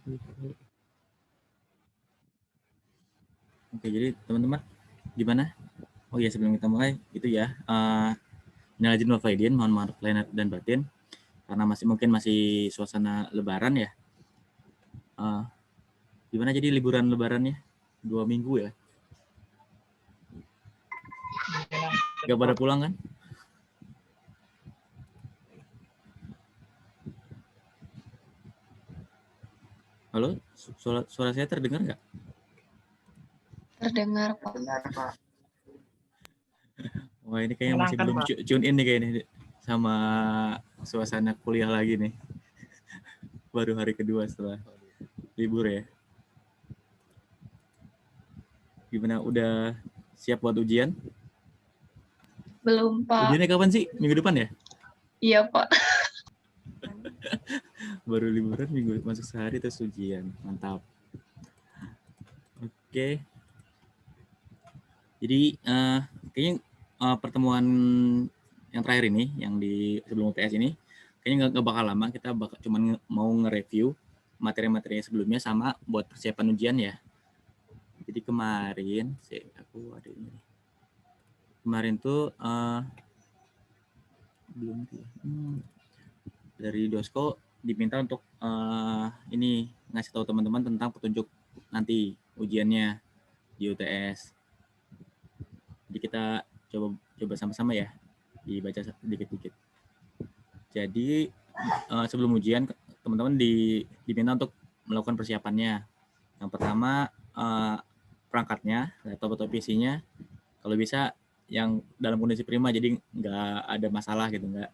Oke, jadi teman-teman gimana? Oh ya, sebelum kita mulai itu ya, minal aidin wal faidin, mohon maaf lahir dan batin karena mungkin masih suasana lebaran ya. Gimana jadi liburan lebarannya? 2 minggu ya? Gak pada pulang kan? Halo, suara saya terdengar nggak? Terdengar, Pak. Wah, ini kayaknya masih belum tune in nih kayaknya sama suasana kuliah lagi nih. Baru hari kedua setelah libur ya. Gimana, udah siap buat ujian? Belum, Pak. Ujiannya kapan sih? Minggu depan ya? Iya, Pak. Baru liburan minggu masuk sehari terus ujian. Mantap. Oke. Jadi kayaknya pertemuan yang terakhir ini, yang di sebelum UTS ini, kayaknya nggak bakal lama. Kita cuman mau nge-review materi-materi sebelumnya sama buat persiapan ujian ya. Jadi kemarin, aku ada ini. Kemarin tuh belum dari Dosko diminta untuk ini ngasih tahu teman-teman tentang petunjuk nanti ujiannya di UTS. Jadi kita coba sama-sama ya dibaca sedikit-sedikit. Jadi sebelum ujian teman-teman diminta untuk melakukan persiapannya. Yang pertama perangkatnya, laptop atau PC-nya kalau bisa yang dalam kondisi prima, jadi nggak ada masalah gitu, nggak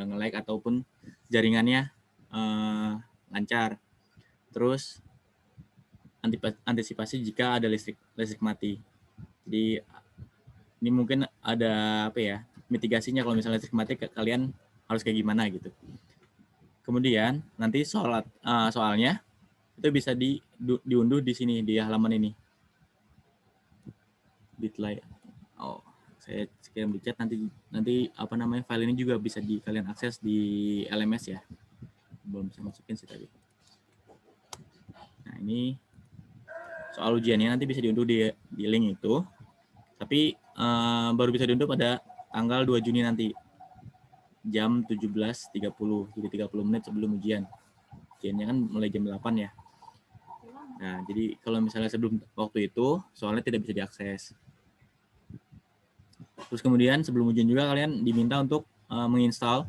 nge-lag ataupun jaringannya lancar. Terus antisipasi jika ada listrik mati. Jadi ini mungkin ada apa ya, mitigasinya kalau misalnya listrik mati kalian harus kayak gimana gitu. Kemudian nanti soalnya itu bisa diunduh di sini di halaman ini. Bitly. Oh, saya kirim di chat, nanti apa namanya, file ini juga bisa kalian akses di LMS ya. Belum bisa masukin sih tadi. Nah, ini soal ujiannya nanti bisa diunduh di link itu. Tapi baru bisa diunduh pada tanggal 2 Juni nanti. Jam 17.30. Jadi 30 menit sebelum ujian. Ujiannya kan mulai jam 8 ya. Nah, jadi kalau misalnya sebelum waktu itu, soalnya tidak bisa diakses. Terus kemudian sebelum ujian juga kalian diminta untuk menginstal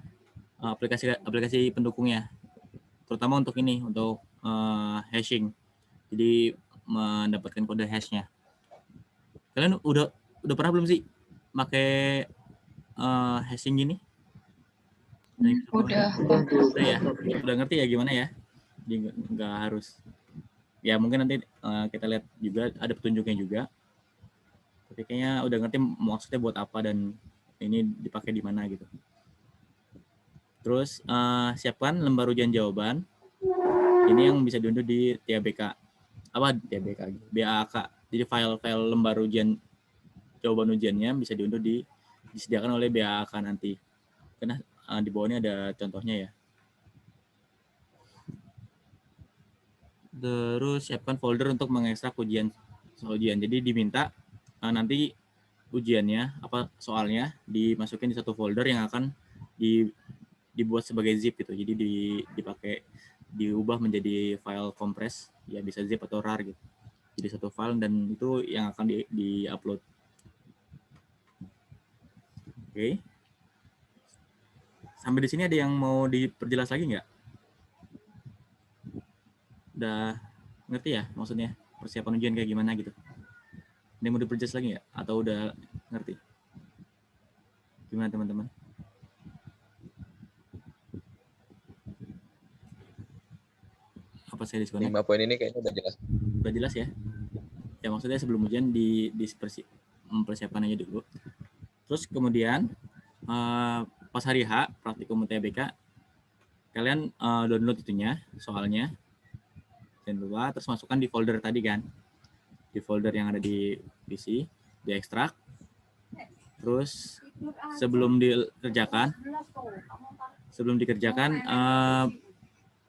aplikasi pendukungnya, terutama untuk ini, untuk hashing. Jadi mendapatkan kode hashnya. Kalian udah pernah belum sih pakai hashing gini? Udah ya, udah ngerti ya gimana ya? Jadi nggak harus. Ya mungkin nanti kita lihat juga ada petunjuknya juga. Tapi kayaknya udah ngerti maksudnya buat apa dan ini dipakai di mana gitu. Terus siapkan lembar ujian jawaban. Ini yang bisa diunduh di TABK. Apa TABK? BAK. Jadi file-file lembar ujian jawaban ujiannya bisa diunduh disediakan oleh BAK nanti. Karena di bawahnya ada contohnya ya. Terus siapkan folder untuk mengekstrak ujian. Jadi diminta nanti ujiannya apa soalnya dimasukin di satu folder yang akan dibuat sebagai zip gitu. Jadi diubah menjadi file kompres, ya bisa zip atau rar gitu. Jadi satu file dan itu yang akan di-upload. Oke. Sampai di sini ada yang mau diperjelas lagi nggak? Udah ngerti ya maksudnya persiapan ujian kayak gimana gitu? Ada yang mau diperjelas lagi nggak? Atau udah ngerti? Gimana teman-teman? Apa saya disconnect? 5 poin ini kayaknya udah jelas. Udah jelas ya? Ya maksudnya sebelum ujian mempersiapkan aja dulu. Terus kemudian pas hari H praktikum UTBK kalian download itunya soalnya dan lupa, terus masukkan di folder tadi kan, di folder yang ada di PC, diekstrak. Terus sebelum dikerjakan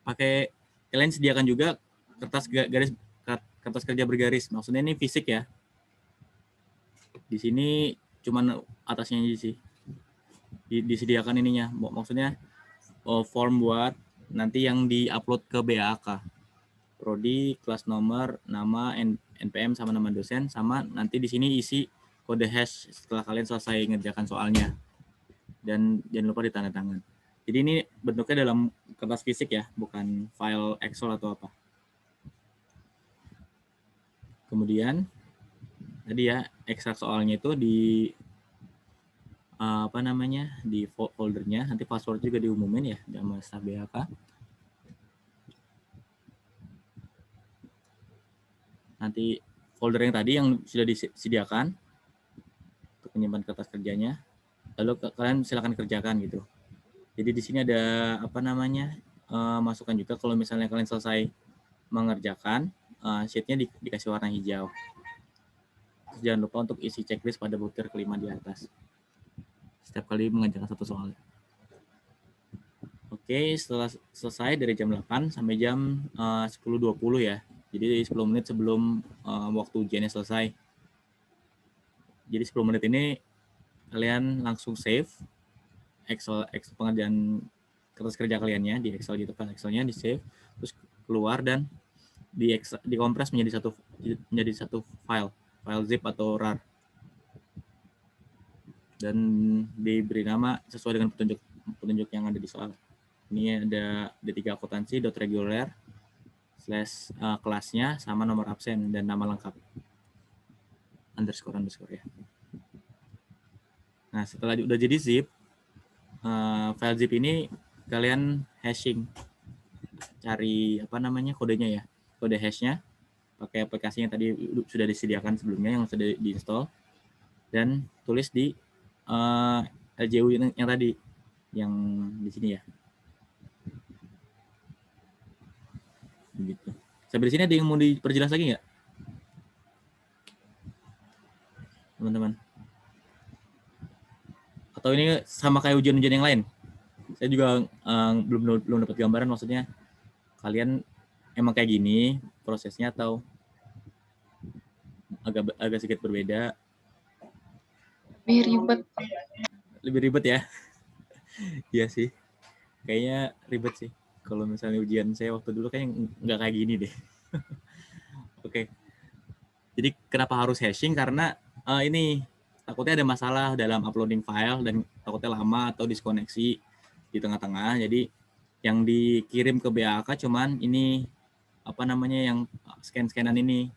pakai, kalian sediakan juga kertas kerja bergaris. Maksudnya ini fisik ya. Di sini cuman atasnya aja sih. Disediakan ininya. Maksudnya form buat nanti yang di-upload ke BAK. Prodi, kelas nomor, nama, NPM sama nama dosen, sama nanti di sini isi kode hash setelah kalian selesai ngerjakan soalnya. Dan jangan lupa ditanda tangan. Jadi ini bentuknya dalam kertas fisik ya, bukan file Excel atau apa. Kemudian tadi ya ekstrak soalnya itu di di foldernya, nanti password juga diumumin ya sama staf BHK. Nanti folder yang tadi yang sudah disediakan untuk menyimpan kertas kerjanya, lalu kalian silakan kerjakan gitu. Jadi di sini ada masukan juga kalau misalnya kalian selesai mengerjakan, sheet-nya dikasih warna hijau. Terus jangan lupa untuk isi checklist pada butir kelima di atas. Setiap kali mengerjakan satu soal. Oke, setelah selesai dari jam 8 sampai jam 10.20 ya. Jadi 10 menit sebelum waktu ujiannya selesai. Jadi 10 menit ini kalian langsung save Excel pengerjaan kertas kerja kaliannya di Excel gitu kan. Excelnya di save, terus keluar dan dikompres menjadi satu file zip atau RAR. Dan diberi nama sesuai dengan petunjuk yang ada di soal. Ini ada D3 akuntansi .regular / kelasnya sama nomor absen dan nama lengkap _ ya. Nah, setelah udah jadi zip, file zip ini kalian hashing, cari kodenya ya, kode hashnya pakai aplikasi yang tadi sudah disediakan sebelumnya yang sudah diinstal, dan tulis di LJU yang tadi yang di sini ya. Begitu. Sampai di sini ada yang mau diperjelas lagi nggak, teman-teman? Atau ini sama kayak ujian-ujian yang lain? Saya juga belum dapat gambaran, maksudnya kalian emang kayak gini prosesnya atau agak sedikit berbeda? Lebih ribet ya? Iya sih, kayaknya ribet sih. Kalau misalnya ujian saya waktu dulu kayaknya nggak kayak gini deh. Oke. Jadi kenapa harus hashing? Karena ini takutnya ada masalah dalam uploading file dan takutnya lama atau diskoneksi di tengah-tengah. Jadi yang dikirim ke BAK cuman ini yang scan-scanan ini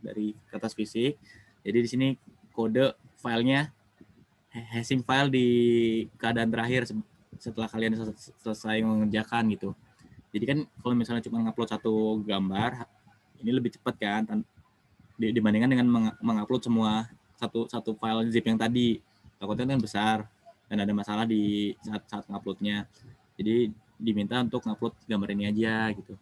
dari kertas fisik. Jadi di sini kode filenya hashing file di keadaan terakhir setelah kalian selesai mengerjakan gitu. Jadi kan kalau misalnya cuma ngupload satu gambar, ini lebih cepat kan dibandingkan dengan mengupload semua satu file zip yang tadi. Takutnya kan besar dan ada masalah di saat nguploadnya. Jadi diminta untuk ngupload gambar ini aja gitu.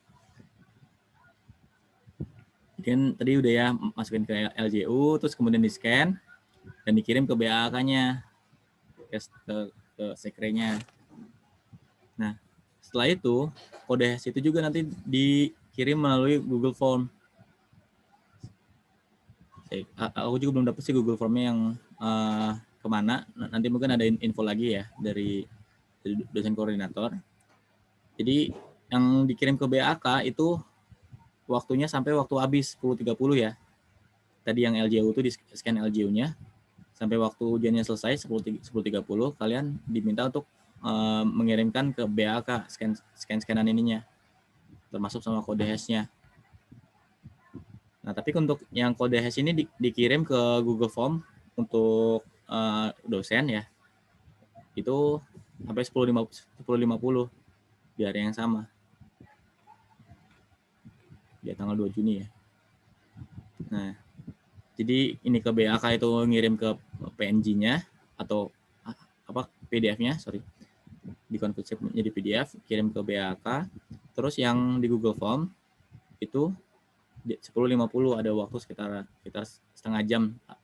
Jadi kan tadi udah ya masukin ke LJU, terus kemudian di scan dan dikirim ke BAK-nya, ke sekre-nya. Nah, setelah itu kode hash itu juga nanti dikirim melalui Google Form. Aku juga belum dapat sih Google Form-nya yang kemana. Nanti mungkin ada info lagi ya dari dosen koordinator. Jadi yang dikirim ke BAK itu waktunya sampai waktu habis 10.30 ya. Tadi yang LJU itu di scan LJU-nya sampai waktu ujiannya selesai 10.30 kalian diminta untuk mengirimkan ke BAK scan-scanan ininya, termasuk sama kode hash-nya. Nah, tapi untuk yang kode hash ini dikirim ke Google Form untuk dosen ya, itu sampai 10.50 di hari yang sama, di tanggal 2 Juni ya. Nah, jadi ini ke BAK itu ngirim ke PNG-nya atau PDF-nya, dikonversi menjadi PDF, kirim ke BAK. Terus yang di Google Form itu 10.50 ada waktu sekitar setengah jam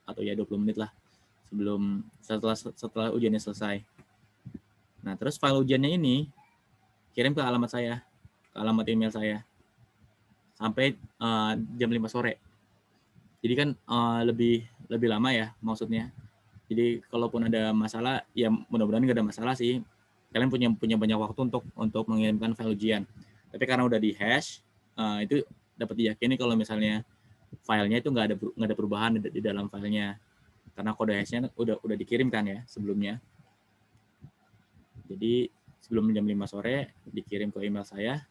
atau ya 20 menit lah sebelum setelah ujiannya selesai. Nah, terus file ujiannya ini kirim ke alamat saya, ke alamat email saya. sampai jam 5 sore. Jadi kan lebih lama ya maksudnya. Jadi kalaupun ada masalah, ya mudah-mudahan nggak ada masalah sih. Kalian punya banyak waktu untuk mengirimkan file ujian. Tapi karena udah di hash, itu dapat diyakini kalau misalnya filenya itu nggak ada perubahan di dalam filenya, karena kode hashnya udah dikirimkan ya sebelumnya. Jadi sebelum jam 5 sore dikirim ke email saya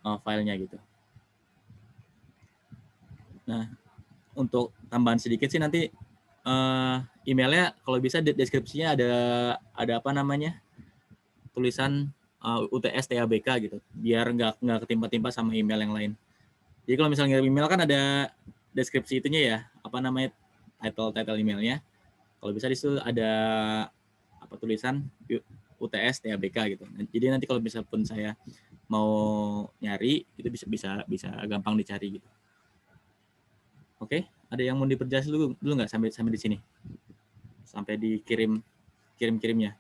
filenya gitu. Nah, untuk tambahan sedikit sih nanti emailnya kalau bisa deskripsinya ada apa namanya, tulisan UTS TABK gitu, biar nggak ketimpa-timpa sama email yang lain. Jadi kalau misalnya ngirim email kan ada deskripsi itunya ya, apa namanya, title emailnya. Kalau bisa di situ ada apa tulisan UTS TABK gitu. Jadi nanti kalau bisa pun saya mau nyari itu bisa gampang dicari gitu. Oke, ada yang mau diperjelas dulu nggak sampai di sini? Sampai kirimnya.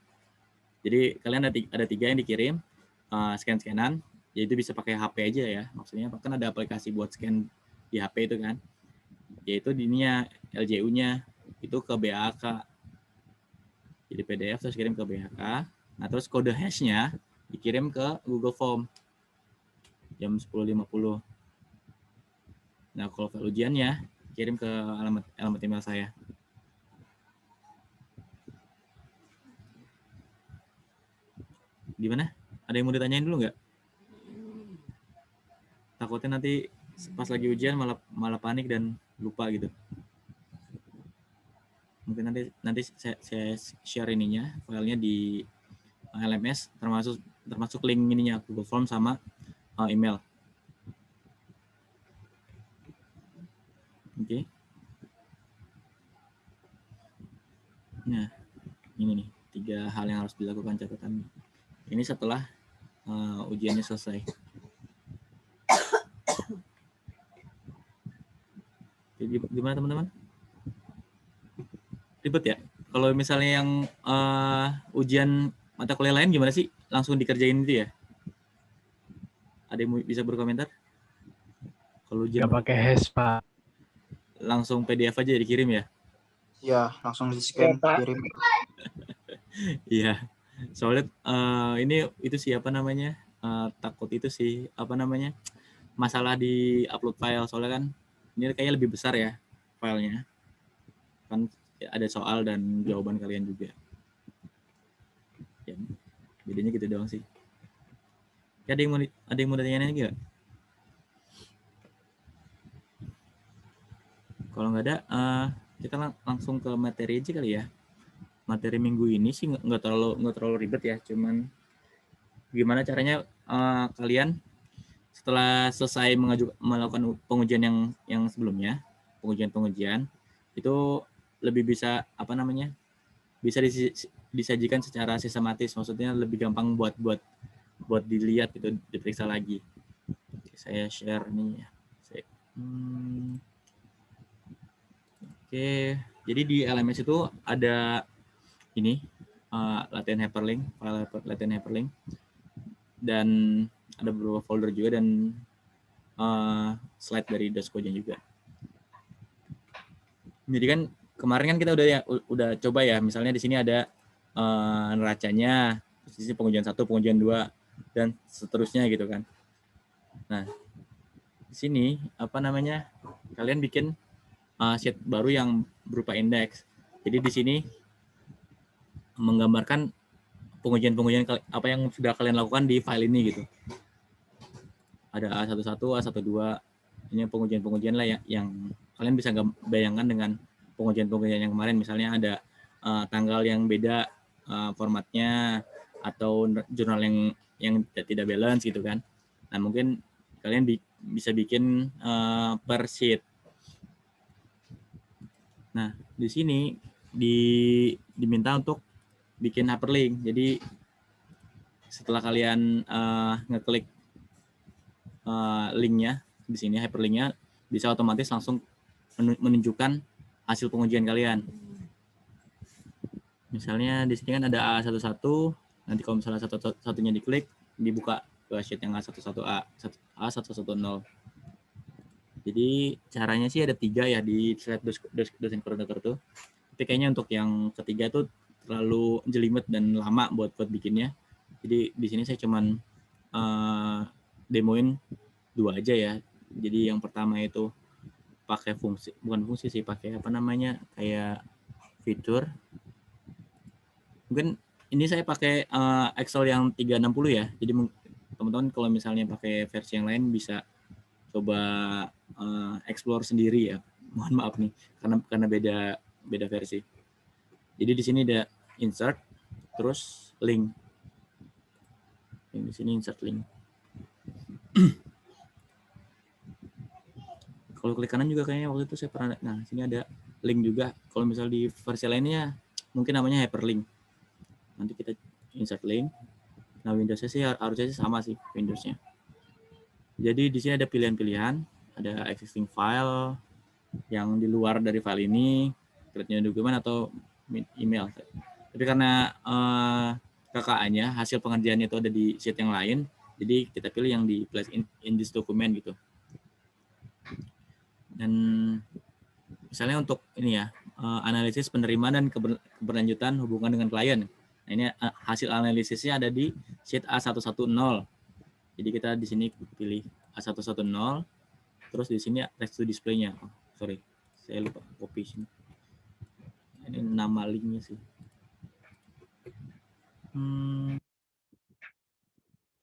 Jadi kalian ada 3 yang dikirim, scan-scanan, yaitu bisa pakai HP aja ya. Maksudnya kan ada aplikasi buat scan di HP itu kan. Yaitu ininya LJU-nya itu ke BAK. Jadi PDF terus kirim ke BAK. Nah, terus kode hash-nya dikirim ke Google Form jam 10.50. Nah, kalau file ujiannya kirim ke alamat email saya. Gimana? Ada yang mau ditanyain dulu nggak? Takutnya nanti pas lagi ujian malah panik dan lupa gitu. Mungkin nanti saya share ininya, filenya di LMS, termasuk link ininya Google Form sama email. Oke. Nah, ini nih 3 hal yang harus dilakukan catatan. Ini setelah ujiannya selesai. Jadi gimana teman-teman? Ribet ya? Kalau misalnya yang ujian mata kuliah lain gimana sih? Langsung dikerjain itu ya? Ada yang bisa berkomentar? Kalau ujian nggak pakai hash, Pak. langsung PDF aja dikirim ya? Iya, langsung di-scan, kirim. Iya. Soalnya ini itu sih apa namanya? Takut itu sih apa namanya? Masalah di upload file, soalnya kan ini kayaknya lebih besar ya filenya. Kan ada soal dan jawaban kalian juga. Ya, bedanya gitu doang sih. Ada yang mau tanya lagi nggak? Kalau nggak ada, kita langsung ke materi aja kali ya. Materi minggu ini sih nggak terlalu ribet ya, cuman gimana caranya kalian setelah selesai melakukan pengujian yang sebelumnya, pengujian itu lebih bisa apa namanya, bisa disajikan secara sistematis, maksudnya lebih gampang buat dilihat gitu, diperiksa lagi. Saya share nih ya. Oke, jadi di LMS itu ada ini latihan hyperlink, file latihan hyperlink, dan ada beberapa folder juga dan slide dari Daskoja juga. Jadi kan kemarin kan kita udah coba ya, misalnya di sini ada neracanya, terus di sini pengujian 1, pengujian 2, dan seterusnya gitu kan. Nah, di sini apa namanya, kalian bikin sheet baru yang berupa indeks. Jadi di sini menggambarkan pengujian apa yang sudah kalian lakukan di file ini gitu. Ada A11, A12, ini pengujian lah yang kalian bisa bayangkan dengan pengujian yang kemarin, misalnya ada tanggal yang beda formatnya, atau jurnal yang tidak balance gitu kan. Nah, mungkin kalian bisa bikin per sheet. Nah, di sini diminta untuk bikin hyperlink. Jadi setelah kalian ngeklik linknya di sini, hyperlinknya bisa otomatis langsung menunjukkan hasil pengujian kalian. Misalnya di sini kan ada A11, nanti kalau misalnya satunya diklik, dibuka ke sheet yang A11A, A110. Jadi caranya sih ada 3 ya di slide dosen koordinator tuh. Tapi kayaknya untuk yang ketiga tuh terlalu jelimet dan lama buat bikinnya. Jadi di sini saya cuman demoin 2 aja ya. Jadi yang pertama itu pakai fungsi, bukan fungsi sih, pakai apa namanya, kayak fitur. Mungkin ini saya pakai Excel yang 360 ya. Jadi teman-teman kalau misalnya pakai versi yang lain bisa coba explore sendiri ya. Mohon maaf nih karena beda versi. Jadi di sini ada insert terus link. Yang di sini insert link. Kalau klik kanan juga kayaknya waktu itu saya pernah. Nah, sini ada link juga. Kalau misal di versi lainnya mungkin namanya hyperlink. Nanti kita insert link. Nah, Windows-nya sih harusnya sih sama sih Windows-nya. Jadi di sini ada pilihan-pilihan, ada existing file yang di luar dari file ini, create dokumen atau email. Tapi karena KKA-nya, hasil pengerjaannya itu ada di sheet yang lain, jadi kita pilih yang di place in this document gitu. Dan misalnya untuk ini ya, analisis penerimaan dan keberlanjutan hubungan dengan klien. Nah, ini hasil analisisnya ada di sheet A110. Jadi kita di sini pilih A110, terus di sini text to display-nya. Oh, sorry, saya lupa copy sini. Ini nama linknya sih.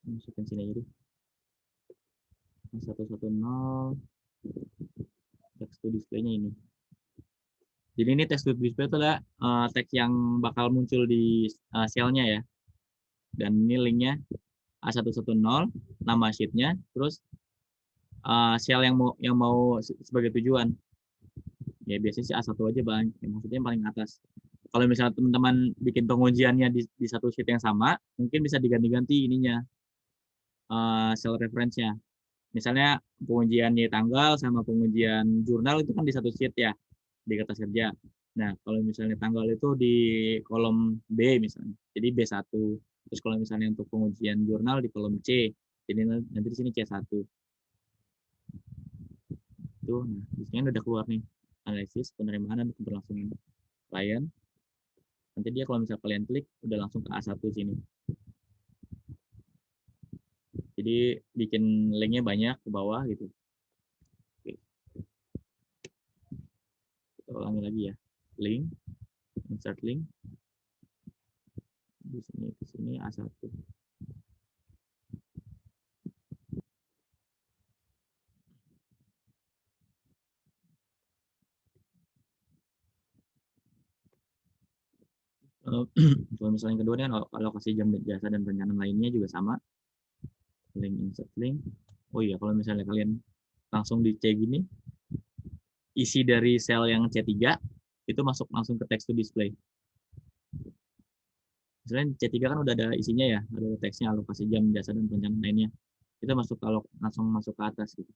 Masukin sini aja deh. A110 text to display-nya ini. Jadi ini text to display itu adalah teks yang bakal muncul di cell-nya ya. Dan ini linknya A110, nama sheet-nya, terus cell yang mau sebagai tujuan. Ya biasanya sih A1 aja Bang, ya, maksudnya paling atas. Kalau misalnya teman-teman bikin pengujiannya di satu sheet yang sama, mungkin bisa diganti-ganti ininya, cell reference-nya. Misalnya pengujiannya tanggal sama pengujian jurnal itu kan di satu sheet ya, di kertas kerja. Nah, kalau misalnya tanggal itu di kolom B misalnya, jadi B1. Terus kalau misalnya untuk pengujian jurnal di kolom C, jadi nanti di sini C1. Itu, nah, di sini udah keluar nih, analisis, penerimaan, dan keberlangsungan klien. Nanti dia kalau misalnya kalian klik, udah langsung ke A1 sini. Jadi bikin linknya banyak ke bawah gitu. Oke. Kita ulangi lagi ya. Link, insert link. Di sini A1. Kalau misalnya yang kedua kan alokasi jam jasa dan perencanaan lainnya juga sama. Link, insert link. Oh iya, kalau misalnya kalian langsung di C gini, isi dari sel yang C3 itu masuk langsung ke text to display. Misalnya C3 kan udah ada isinya ya, ada teksnya alokasi jam jasa dan perencanaan lainnya. Itu masuk langsung masuk ke atas gitu.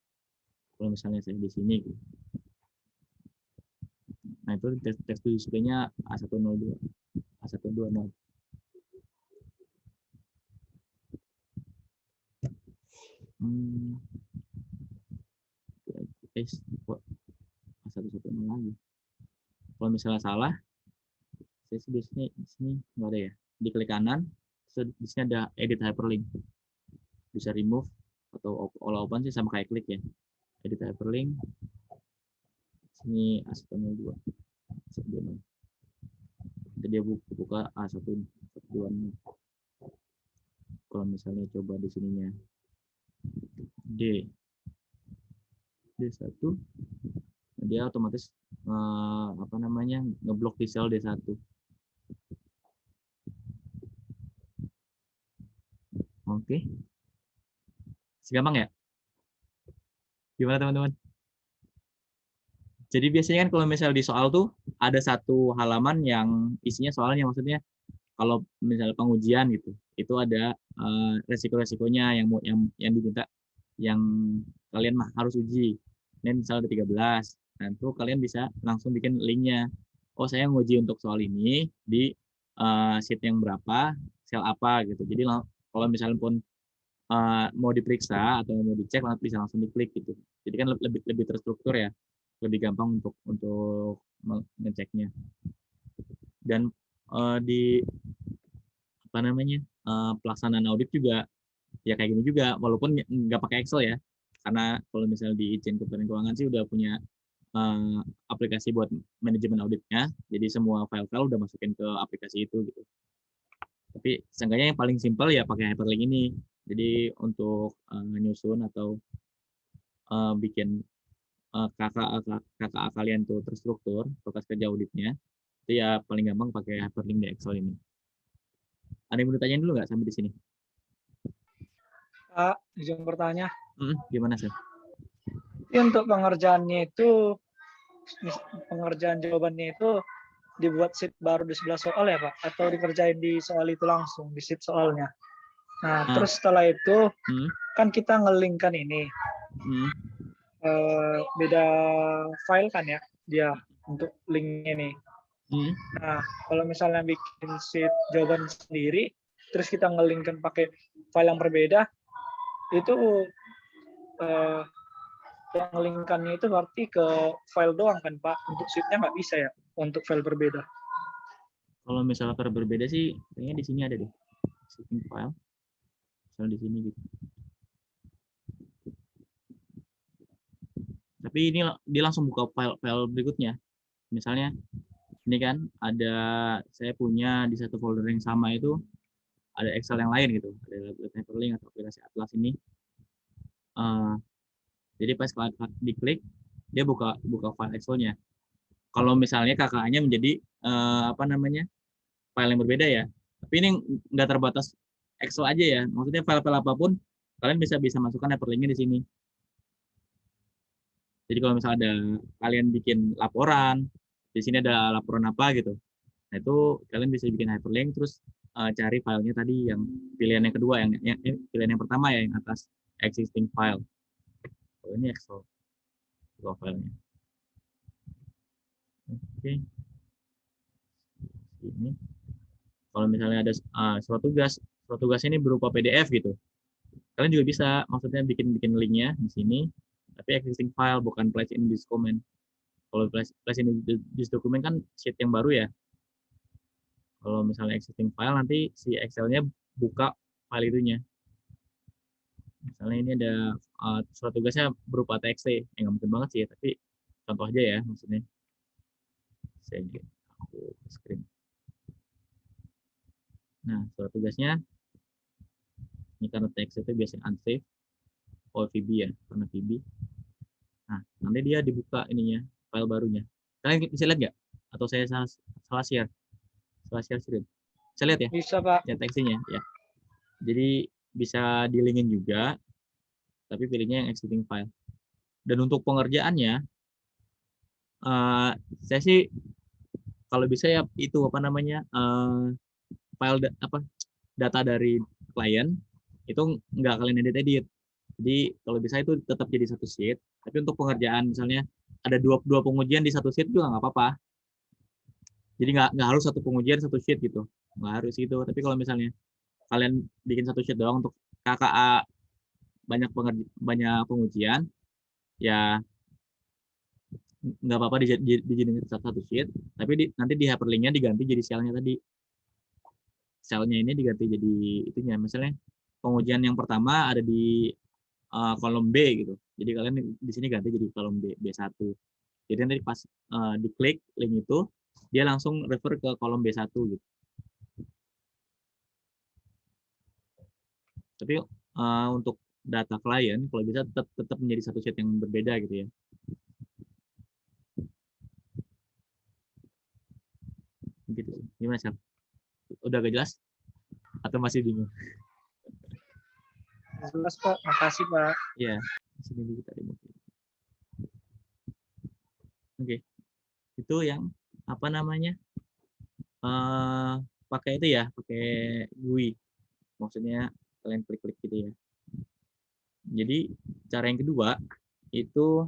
Kalau misalnya saya di sini gitu. Nah, itu text to display-nya A102, A120. A110 lagi. Kalau misalnya salah, saya sih biasanya di sini nggak ada ya. Diklik kanan, di sini ada edit hyperlink. Bisa remove atau all open sih sama kayak klik ya. Edit hyperlink. Sini A102. Nanti dia buka A120. Kalau misalnya coba di sininya D1, dia otomatis ngeblok di sel D1. Oke. Segampang ya? Gimana teman-teman? Jadi biasanya kan kalau misalnya di soal tuh ada satu halaman yang isinya soalnya, maksudnya kalau misalnya pengujian gitu, itu ada resiko-resikonya yang diminta, yang kalian harus uji. Ini misalnya ada 13. Nah, itu kalian bisa langsung bikin linknya. Oh, saya nguji untuk soal ini di sheet yang berapa, sel apa gitu. Jadi kalau misalnya pun mau diperiksa atau mau dicek, bisa langsung diklik gitu. Jadi kan lebih terstruktur ya, lebih gampang untuk ngeceknya. Dan di apa namanya pelaksanaan audit juga ya kayak gini juga, walaupun nggak pakai Excel ya, karena kalau misalnya di Ijen Kementerian Keuangan sih udah punya aplikasi buat manajemen auditnya, jadi semua file-file udah masukin ke aplikasi itu gitu. Tapi seenggaknya yang paling simpel ya pakai hyperlink ini. Jadi untuk nyusun atau bikin KKA kalian tuh terstruktur, bekas kerja auditnya, itu ya paling gampang pakai hyperlink di Excel ini. Ada yang mau ditanyain dulu nggak sampai di sini? Pak, izin bertanya. Gimana sih? Untuk pengerjaannya itu, pengerjaan jawabannya itu dibuat sheet baru di sebelah soal ya Pak? Atau dikerjain di soal itu langsung, di sheet soalnya? Nah, terus setelah itu, kan kita nge-link-kan ini. Beda file kan ya, dia untuk link ini. Nah, kalau misalnya bikin sheet jawaban sendiri, terus kita nge-link-kan pakai file yang berbeda, itu yang nge-link-kannya itu berarti ke file doang kan Pak? Untuk sheet-nya nggak bisa ya, untuk file berbeda. Kalau misalnya file berbeda sih, kayaknya di sini ada deh, sheeting file. Misalnya di sini gitu. Tapi ini dia langsung buka file berikutnya. Misalnya ini kan ada, saya punya di satu folder yang sama itu ada Excel yang lain gitu, ada hyperlink atau aplikasi Atlas ini. Jadi pas diklik dia buka file Excel-nya. Kalau misalnya KKA-nya menjadi apa namanya file yang berbeda ya. Tapi ini nggak terbatas Excel aja ya. Maksudnya file-file apapun kalian bisa masukkan hyperlink-nya di sini. Jadi kalau misalnya ada kalian bikin laporan, di sini ada laporan apa gitu. Nah itu kalian bisa bikin hyperlink terus cari filenya tadi yang pilihan yang kedua yang pilihan yang pertama ya yang atas existing file. Oh ini Excel filenya. Oke. Ini kalau misalnya ada surat tugas ini berupa PDF gitu. Kalian juga bisa maksudnya bikin linknya di sini tapi existing file bukan place in this document. Kalau place in this document kan sheet yang baru ya. Kalau misalnya existing file nanti si Excel-nya buka file itunya. Misalnya ini ada surat tugasnya berupa TXT, nggak mungkin banget sih, tapi contoh aja ya maksudnya. Saya aku screen. Nah surat tugasnya ini karena TXT itu biasanya unsafe, VB ya, karena VB. Nah nanti dia dibuka ininya file barunya. Kalian bisa lihat nggak? Atau saya salah share screen? Bisa lihat ya? Bisa Pak. Ya TXT-nya ya. Jadi bisa dilingin juga, tapi pilihnya yang existing file. Dan untuk pengerjaannya, saya sih kalau bisa ya itu apa namanya file data dari klien itu nggak kalian edit. Jadi kalau bisa itu tetap jadi satu sheet. Tapi untuk pengerjaan misalnya ada dua pengujian di satu sheet juga nggak apa-apa. Jadi nggak harus satu pengujian satu sheet gitu, nggak harus gitu. Tapi kalau misalnya kalian bikin satu sheet doang untuk KKA banyak pengujian, ya nggak apa-apa dijadiin satu sheet, tapi nanti di hyperlinknya diganti jadi selnya tadi. Selnya ini diganti jadi itunya, misalnya pengujian yang pertama ada di kolom B gitu. Jadi kalian di sini ganti jadi kolom B1. Jadi nanti pas diklik link itu, dia langsung refer ke kolom B1 gitu. Tapi untuk data klien kalau bisa tetap menjadi satu sheet yang berbeda gitu ya. Gitu sih. Gimana sih? Udah agak jelas? Atau masih bingung? Jelas Pak, makasih Pak. Ya, sini dulu kita demo. Oke, itu yang apa namanya pakai itu ya, pakai GUI. Maksudnya kalian klik-klik gitu ya. Jadi cara yang kedua itu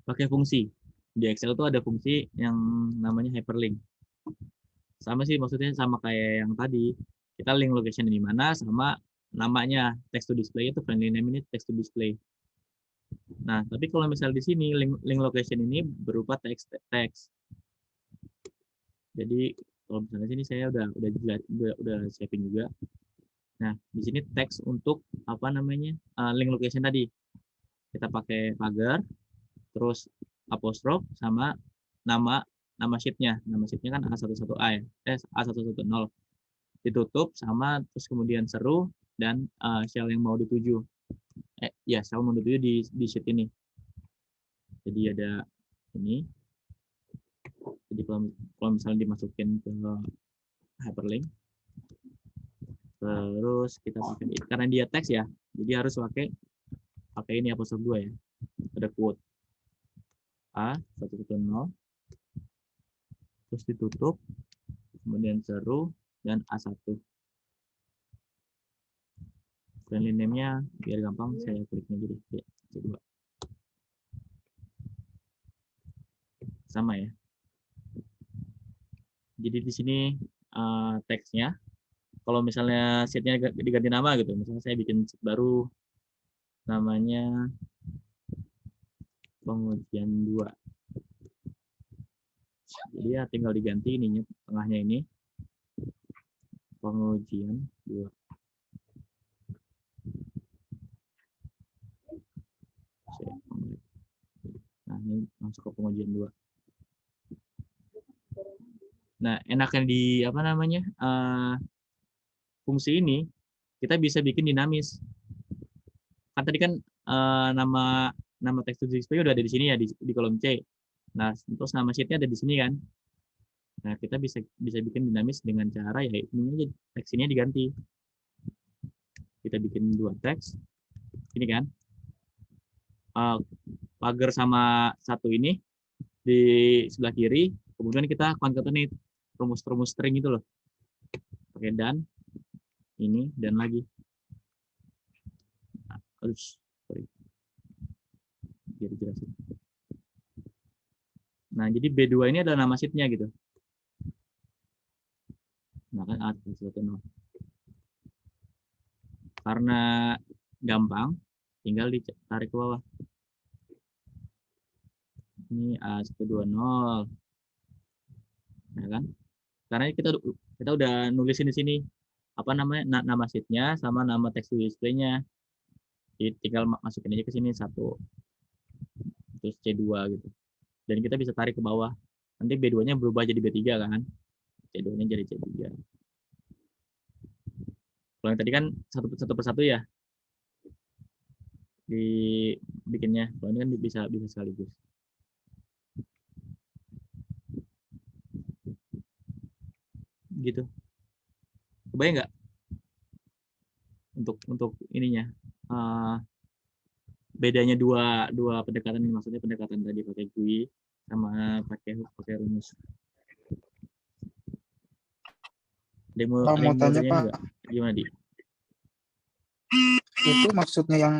pakai fungsi. Di Excel itu ada fungsi yang namanya hyperlink. Sama sih maksudnya sama kayak yang tadi. Kita link location di mana sama namanya text to display itu friendly name ini text to display. Nah, tapi kalau misal di sini link location ini berupa teks. Jadi kalau misalnya sini saya udah saving juga. Nah, di sini teks untuk apa namanya link location tadi. Kita pakai pagar, terus apostrof sama nama sheetnya. Nama sheetnya kan A11A ya, A110. Ditutup sama terus kemudian seru dan shell yang mau dituju. Ya, shell mau dituju di sheet ini. Jadi ada ini. Jadi kalau misalnya dimasukin ke hyperlink, terus kita pakai karena dia teks ya, jadi harus pakai ini apostrof 2 ya. Ada quote A110, terus ditutup, kemudian seru dan A1. Friendly name-nya biar gampang saya kliknya jadi C2. Sama ya. Jadi di sini teksnya, kalau misalnya sheet-nya diganti nama gitu, misalnya saya bikin sheet baru, namanya pengujian 2. Jadi ya tinggal diganti ininya, tengahnya ini, pengujian 2. Nah, ini masuk ke pengujian 2. Nah, enaknya di apa namanya fungsi ini kita bisa bikin dinamis. Kan tadi kan nama text to display udah ada di sini ya di kolom C. Nah, terus nama sheetnya ada di sini kan. Nah, kita bisa bikin dinamis dengan cara ya ini teks ini diganti. Kita bikin 2 teks. Ini kan. Pagar sama satu ini di sebelah kiri, kemudian kita concatenate rumus string itu loh. Pakai dan ini dan lagi. Sorry. Biar jelasin. Nah, jadi B2 ini adalah nama sheet-nya gitu. Nah, kan A110. Karena gampang, tinggal ditarik ke bawah. Ini A120. Ya kan? Karena kita udah nulisin di sini apa namanya nama sheet-nya sama nama text to display-nya. Jadi tinggal masukin aja ke sini 1. Terus C2 gitu. Dan kita bisa tarik ke bawah. Nanti B2-nya berubah jadi B3 kan. C2-nya jadi C3. Kalau yang tadi kan satu persatu ya. Dibikinnya. Kalau ini kan bisa sekaligus. Gitu. Kebayang nggak? Untuk ininya. Bedanya dua pendekatan ini, maksudnya pendekatan tadi pakai GUI sama pakai rumus. Mau tanya Pak, gimana Di? Itu maksudnya yang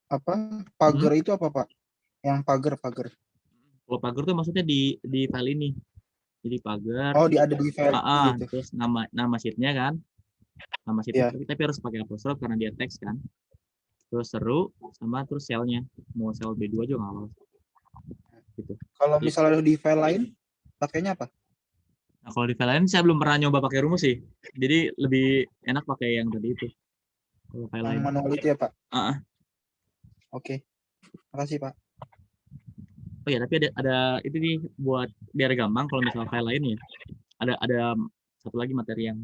apa? Pagar itu apa Pak? Yang pagar. Kalau pagar tuh maksudnya di file ini. Jadi pagar. Oh, ada di file gitu. Terus nama sheet-nya kan. Nama sheet-nya tapi harus pakai apostrof karena dia teks kan. Terus seru sama terus shell-nya. Mau shell B2 juga nggak apa-apa. Gitu. Kalau misalnya di file lain, pakainya apa? Nah, kalau di file lain saya belum pernah nyoba pakai rumus sih. Jadi lebih enak pakai yang tadi itu. Kalau file lain. Manual itu ya Pak? Oke. Makasih Pak. Oh ya, tapi ada itu nih buat biar gampang kalau misalnya file lain ya. Ada satu lagi materi yang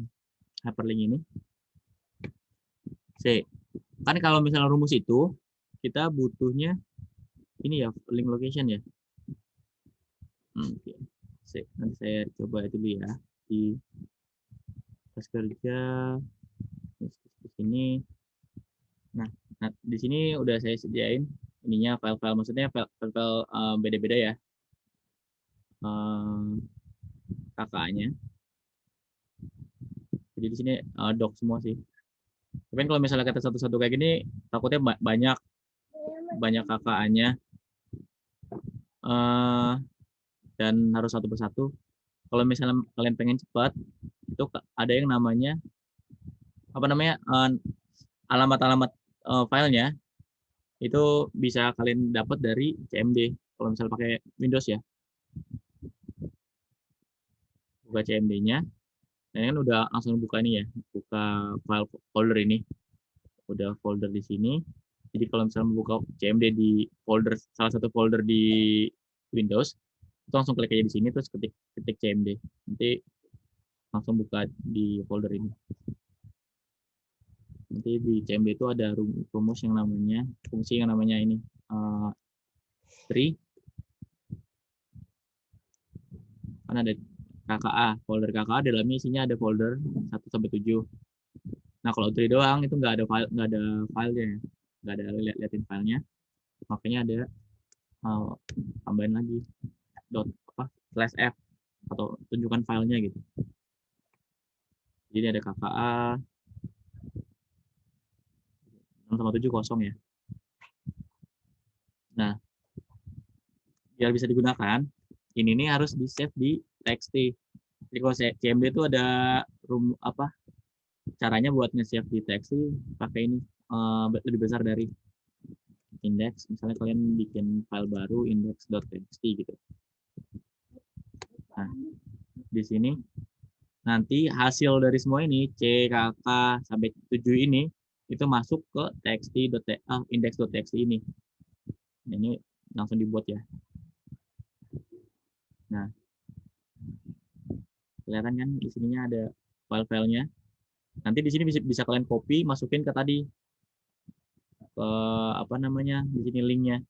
hyperlink ini. Kan kalau misalnya rumus itu kita butuhnya ini ya link location ya. Oke. Nanti saya coba itu dulu ya di pas kerja di sini. Nah, di sini udah saya sediain ininya file-file, maksudnya file-file beda-beda ya kakaknya. Jadi di sini doc semua sih. Tapi kalau misalnya kata satu-satu kayak gini, takutnya banyak kakaknya dan harus satu persatu. Kalau misalnya kalian pengen cepat, itu ada yang namanya apa namanya alamat-alamat filenya itu bisa kalian dapat dari CMD kalau misal pakai Windows ya. Buka CMD-nya, nah ini kan udah langsung buka ini ya, buka file folder ini, udah folder di sini. Jadi kalau misalnya membuka CMD di folder salah satu folder di Windows, itu langsung klik aja di sini terus ketik CMD, nanti langsung buka di folder ini. Nanti di CMD itu ada rumus yang namanya fungsi yang namanya ini tree, kan ada KKA, folder KKA dalamnya isinya ada folder 1 sampai 7. Nah kalau tree doang itu nggak ada filenya, nggak ada liatin filenya, makanya ada tambahin lagi /f atau tunjukkan filenya gitu. Jadi ada KKA 6 sama 7 kosong ya. Nah, biar bisa digunakan, ini nih harus di save di txt. Jadi kalau CMD itu ada caranya buat nge-save di txt pakai ini lebih besar dari index. Misalnya kalian bikin file baru index.txt gitu. Nah, di sini nanti hasil dari semua ini C, KK sampai 7 ini itu masuk ke index.txt ini. Ini langsung dibuat ya. Nah, kelihatan kan di sininya ada file-filenya. Nanti di sini bisa kalian copy, masukin ke tadi ke di sini linknya.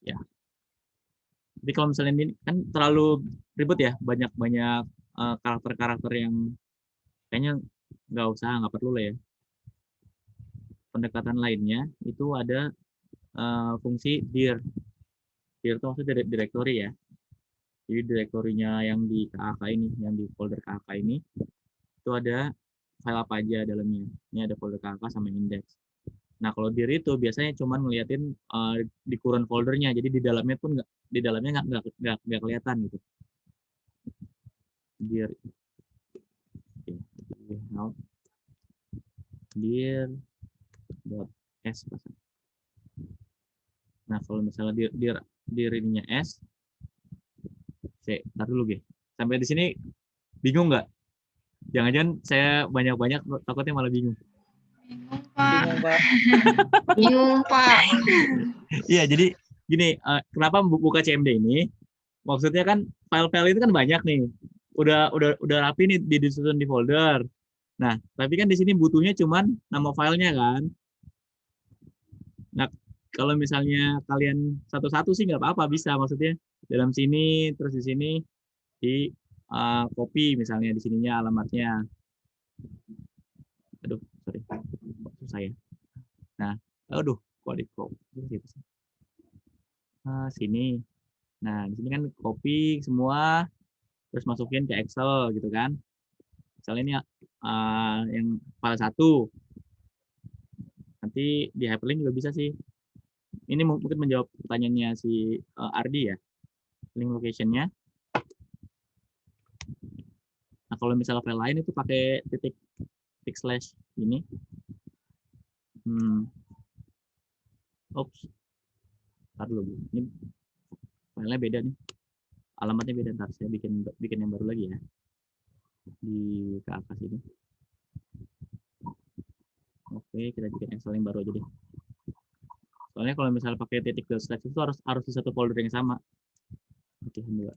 Ya. Tapi kalau misalnya ini kan terlalu ribet ya, banyak karakter-karakter yang kayaknya nggak perlu lah ya. Pendekatan lainnya itu ada fungsi dir. Dir itu maksudnya directory ya. Jadi direktorinya yang di KAK ini, yang di folder KAK ini, itu ada file apa aja dalamnya. Ini ada folder KAK sama index. Nah kalau dir itu biasanya cuma ngeliatin di current foldernya, jadi di dalamnya pun nggak kelihatan gitu. Dir, dir.s. Nah kalau misalnya dir ininya s, tar dulu Ge. Sampai di sini bingung nggak? Jangan-jangan saya banyak-banyak takutnya malah bingung. Bingung, Pak. Bingung, Pak. Iya, jadi gini, kenapa buka CMD ini? Maksudnya kan file-file itu kan banyak nih. Udah rapi nih disusun di folder. Nah, tapi kan di sini butuhnya cuman nama filenya kan. Nah, kalau misalnya kalian satu-satu sih nggak apa-apa, bisa maksudnya dalam sini terus di sini di copy misalnya di sininya alamatnya. Aduh, sorry, susah ya. Nah, aduh, kok di copy gitu sih. Sini. Nah, di sini kan copy semua, terus masukin ke Excel gitu kan. Misalnya ini yang file 1. Nanti di hyperlink juga bisa sih. Ini mungkin menjawab pertanyaannya si Ardi ya. Link location-nya. Nah, kalau misalnya file lain itu pakai titik slash ini. Oops. Ntar dulu. Ini filenya beda nih. Alamatnya beda, ntar saya bikin yang baru lagi ya. Di ke atas ini. Oke, kita bikin Excel yang baru aja deh. Soalnya kalau misalnya pakai titik slash itu harus di satu folder yang sama. Oke, dua.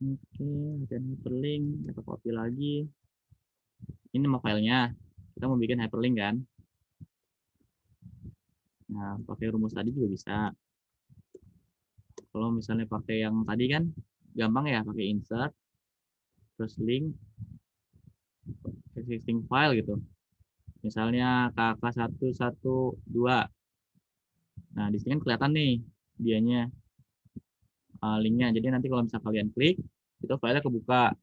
Oke, dan hyperlink, kita copy lagi. Ini nama filenya. Kita mau bikin hyperlink kan. Nah, pakai rumus tadi juga bisa. Kalau misalnya pakai yang tadi kan gampang ya, pakai insert, terus link, existing file gitu. Misalnya KK112. Nah, di sini kan kelihatan nih dianya linknya. Jadi nanti kalau misalnya kalian klik, itu filenya kebuka.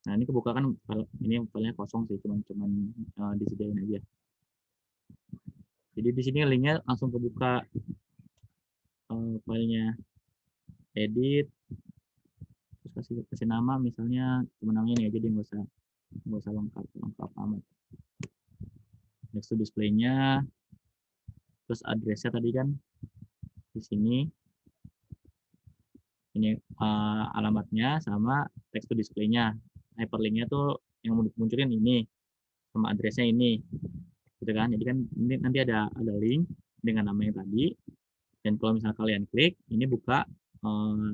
Nah, ini kebuka kan ini filenya kosong sih, cuman disediain aja. Jadi di sini linknya langsung kebuka. filenya, edit, terus kasih nama misalnya cuma namanya ini aja, dia nggak usah lengkap amat. Next to display-nya, terus address-nya tadi kan di sini, ini alamatnya sama text to display-nya. Hyperlink-nya tuh yang munculin ini sama address-nya ini, gitu kan. Jadi kan ini nanti ada link dengan nama yang tadi, dan kalau misalnya kalian klik, ini buka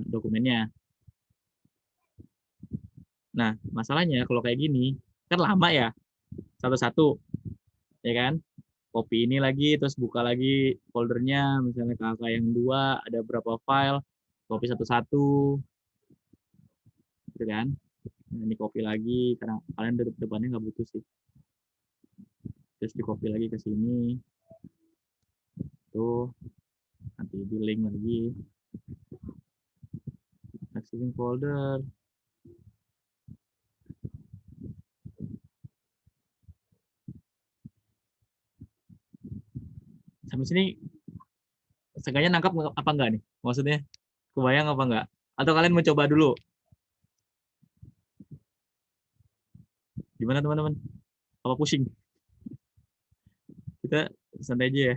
dokumennya. Nah, masalahnya kalau kayak gini kan lama ya, satu-satu, ya kan? Copy ini lagi, terus buka lagi foldernya, misalnya kakak yang 2, ada berapa file, copy satu-satu, gitu kan? Nah, ini copy lagi, karena kalian dari depannya nggak butuh sih. Terus di copy lagi ke sini, tuh, nanti di link lagi, accessing folder. Sampai sini seenggaknya nangkap apa enggak nih? Maksudnya kebayang apa enggak? Atau kalian mencoba dulu? Gimana teman-teman? Apa pusing? Kita santai aja ya.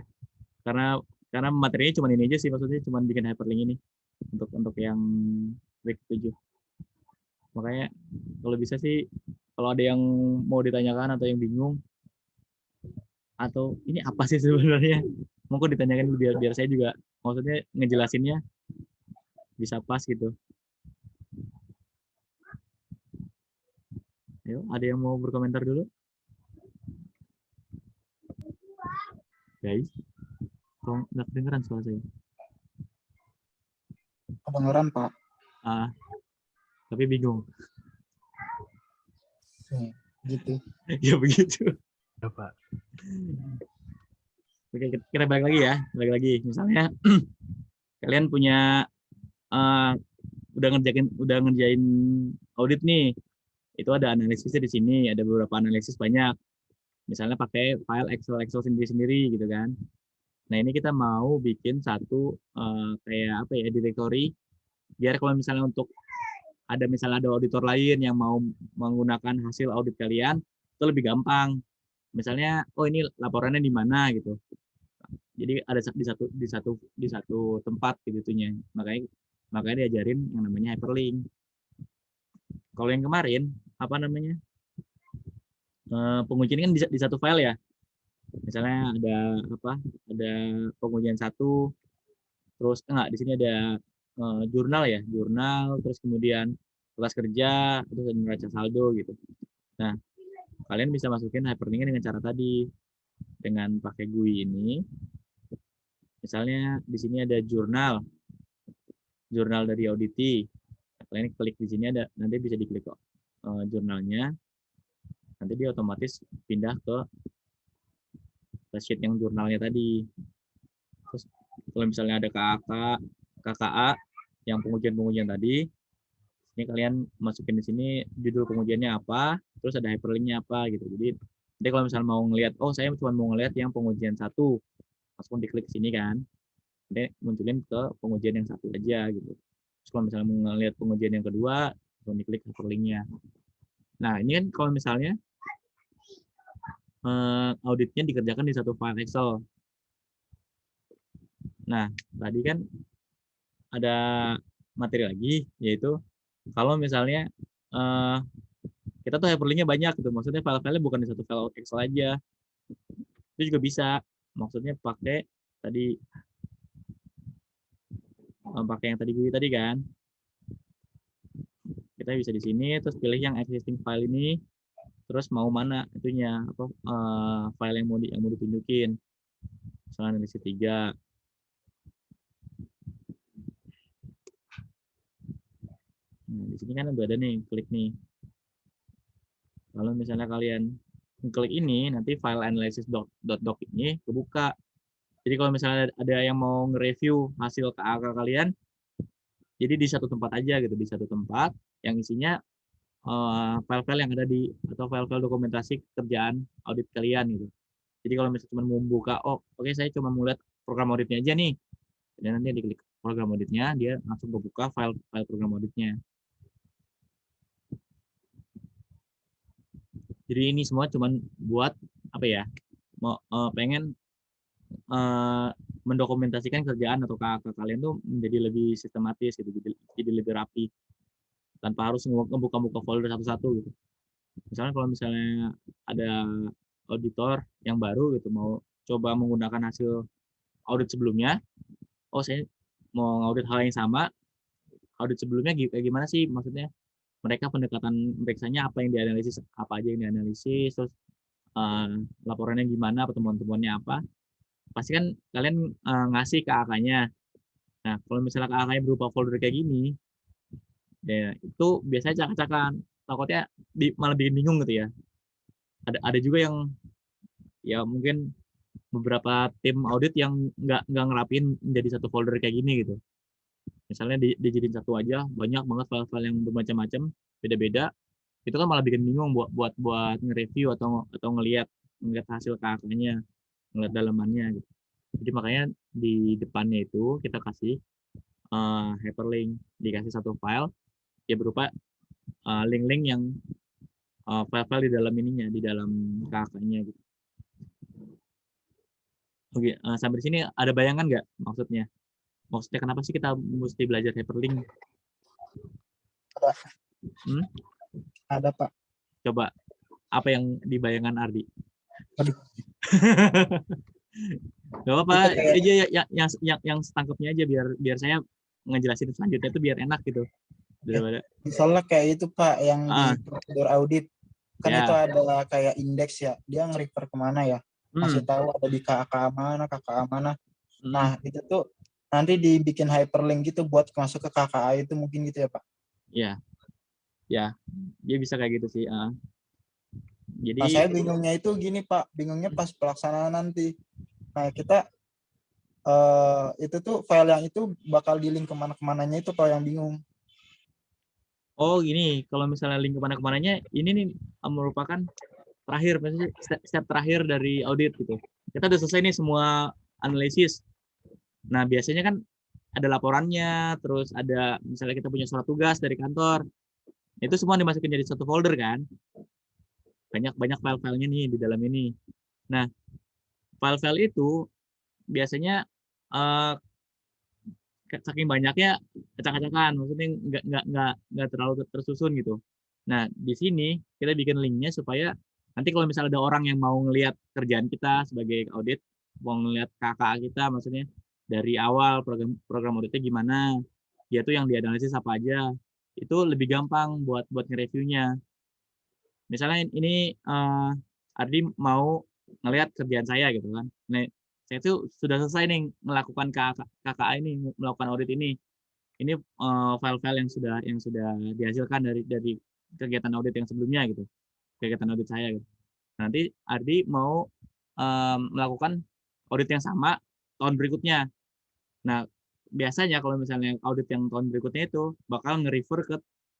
Karena materinya cuma ini aja sih, maksudnya cuma bikin hyperlink ini untuk yang week 7. Makanya kalau bisa sih, kalau ada yang mau ditanyakan atau yang bingung, atau ini apa sih sebenarnya, monggo ditanyakan biar saya juga maksudnya ngejelasinnya bisa pas gitu. Ayo, ada yang mau berkomentar dulu? Guys, kok nggak kedengeran suara saya? Kedengeran, Pak. Tapi bingung. Gitu. Ya begitu. Ya, Pak. Oke, kita balik lagi ya. Balik lagi. Misalnya kalian punya udah ngerjain audit nih. Itu ada analisisnya di sini, ada beberapa analisis banyak. Misalnya pakai file Excel sendiri-sendiri gitu kan. Nah, ini kita mau bikin satu kayak apa ya, directory, biar kalau misalnya misalnya ada auditor lain yang mau menggunakan hasil audit kalian, itu lebih gampang. Misalnya, oh ini laporannya di mana gitu. Jadi ada di satu tempat gitu-nya. Makanya diajarin yang namanya hyperlink. Kalau yang kemarin apa namanya, pengujian kan di satu file ya. Misalnya ada pengujian 1, terus enggak, di sini ada jurnal ya, terus kemudian tugas kerja, terus ada neraca saldo gitu. Nah, kalian bisa masukin hyperlinknya dengan cara tadi, dengan pakai GUI ini. Misalnya di sini ada jurnal dari Audity. Kalian klik di sini, ada nanti bisa diklik jurnalnya, nanti dia otomatis pindah ke sheet yang jurnalnya tadi. Terus kalau misalnya ada KKA yang pengujian tadi, ini kalian masukin di sini judul pengujiannya apa, terus ada hyperlinknya apa gitu. Jadi kalau misalnya mau ngelihat, oh saya cuma mau ngelihat yang pengujian 1, langsung diklik sini kan, nanti munculin ke pengujian yang 1 aja gitu. Terus kalau misalnya mau ngelihat pengujian yang kedua, langsung diklik hyperlinknya. Nah, ini kan kalau misalnya auditnya dikerjakan di satu file Excel. Nah, tadi kan ada materi lagi, yaitu kalau misalnya kita tuh hyperlinknya banyak gitu, maksudnya file-filenya bukan di satu file Excel aja, itu juga bisa. Maksudnya pakai yang tadi gue tadi kan, kita bisa di sini terus pilih yang existing file ini, terus mau mana itunya, file yang mau ditunjukin. Misalnya analisis 3. Nah, di sini kan udah ada nih, klik nih. Kalau misalnya kalian klik ini, nanti file analysis.doc ini kebuka. Jadi kalau misalnya ada yang mau nge-review hasil KAK kalian, jadi di satu tempat aja gitu, di satu tempat yang isinya file-file yang ada atau file-file dokumentasi kerjaan audit kalian gitu. Jadi kalau misalnya cuma mau buka, oke, saya cuma mau lihat program auditnya aja nih, dan nanti diklik program auditnya, dia langsung kebuka file program auditnya. Jadi ini semua cuman buat apa ya? Pengen mendokumentasikan kerjaan atau KK kalian tuh menjadi lebih sistematis gitu, jadi lebih rapi tanpa harus ngebuka-buka folder satu-satu gitu. Misalnya kalau misalnya ada auditor yang baru gitu mau coba menggunakan hasil audit sebelumnya, oh saya mau ngaudit hal yang sama, audit sebelumnya kayak gimana sih, maksudnya mereka pendekatan periksanya apa yang dianalisis, apa aja yang dianalisis, terus laporannya gimana, pertemuan-pertemuannya apa, pasti kan kalian ngasih ke AK-nya. Nah, kalau misalnya AK-nya berupa folder kayak gini, ya itu biasanya cak-cakan. Takutnya malah bikin bingung gitu ya. Ada juga yang ya mungkin beberapa tim audit yang nggak ngerapin menjadi satu folder kayak gini gitu. Misalnya dijadiin satu aja, banyak banget file-file yang bermacam-macam, beda-beda. Itu kan malah bikin bingung buat nge-review atau ngelihat hasil KK-nya, ngelihat dalamannya gitu. Jadi makanya di depannya itu kita kasih hyperlink, dikasih satu file ya berupa link-link yang file-file di dalam ininya, di dalam KK-nya gitu. Oke, sampai di sini ada bayangan nggak maksudnya? Maksudnya kenapa sih kita mesti belajar hyperlink? Ada, Pak. Coba apa yang dibayangkan Ardi? Aduh. Gak apa-apa, aja yang setangkapnya aja biar saya ngejelasin selanjutnya itu biar enak gitu. Daripada Misalnya kayak itu Pak yang di prosedur audit kan ya. itu ada kayak indeks ya, dia nge-refer kemana ya, masih tahu ada di KKA mana. Nah itu tuh nanti dibikin hyperlink gitu buat masuk ke KKA itu mungkin gitu ya Pak? Ya, dia bisa kayak gitu sih. Jadi nah saya bingungnya itu gini Pak, bingungnya pas pelaksanaan nanti. Nah kita itu tuh file yang itu bakal di-link kemana-kemananya itu Pak yang bingung. Oh gini, kalau misalnya link kemana-kemananya, ini nih merupakan terakhir, maksudnya step terakhir dari audit gitu. Kita udah selesai nih semua analisis. Nah biasanya kan ada laporannya, terus ada misalnya kita punya surat tugas dari kantor, itu semua dimasukin jadi satu folder kan. Banyak file-filenya nih di dalam ini. Nah file-file itu biasanya saking banyaknya acak-acakan, maksudnya nggak terlalu tersusun gitu. Nah di sini kita bikin linknya supaya nanti kalau misalnya ada orang yang mau ngelihat kerjaan kita sebagai audit, mau ngelihat KKA kita, maksudnya dari awal program auditnya gimana, dia tuh yang dianalisis apa aja, itu lebih gampang buat nge-reviewnya. Misalnya ini Ardi mau ngelihat kerjaan saya gitu kan. Nah, saya tuh sudah selesai nih melakukan KKA ini, melakukan audit ini. Ini file-file yang sudah dihasilkan dari kegiatan audit yang sebelumnya gitu, kegiatan audit saya gitu. Nanti Ardi mau melakukan audit yang sama tahun berikutnya. Nah biasanya kalau misalnya audit yang tahun berikutnya itu bakal nge-refer ke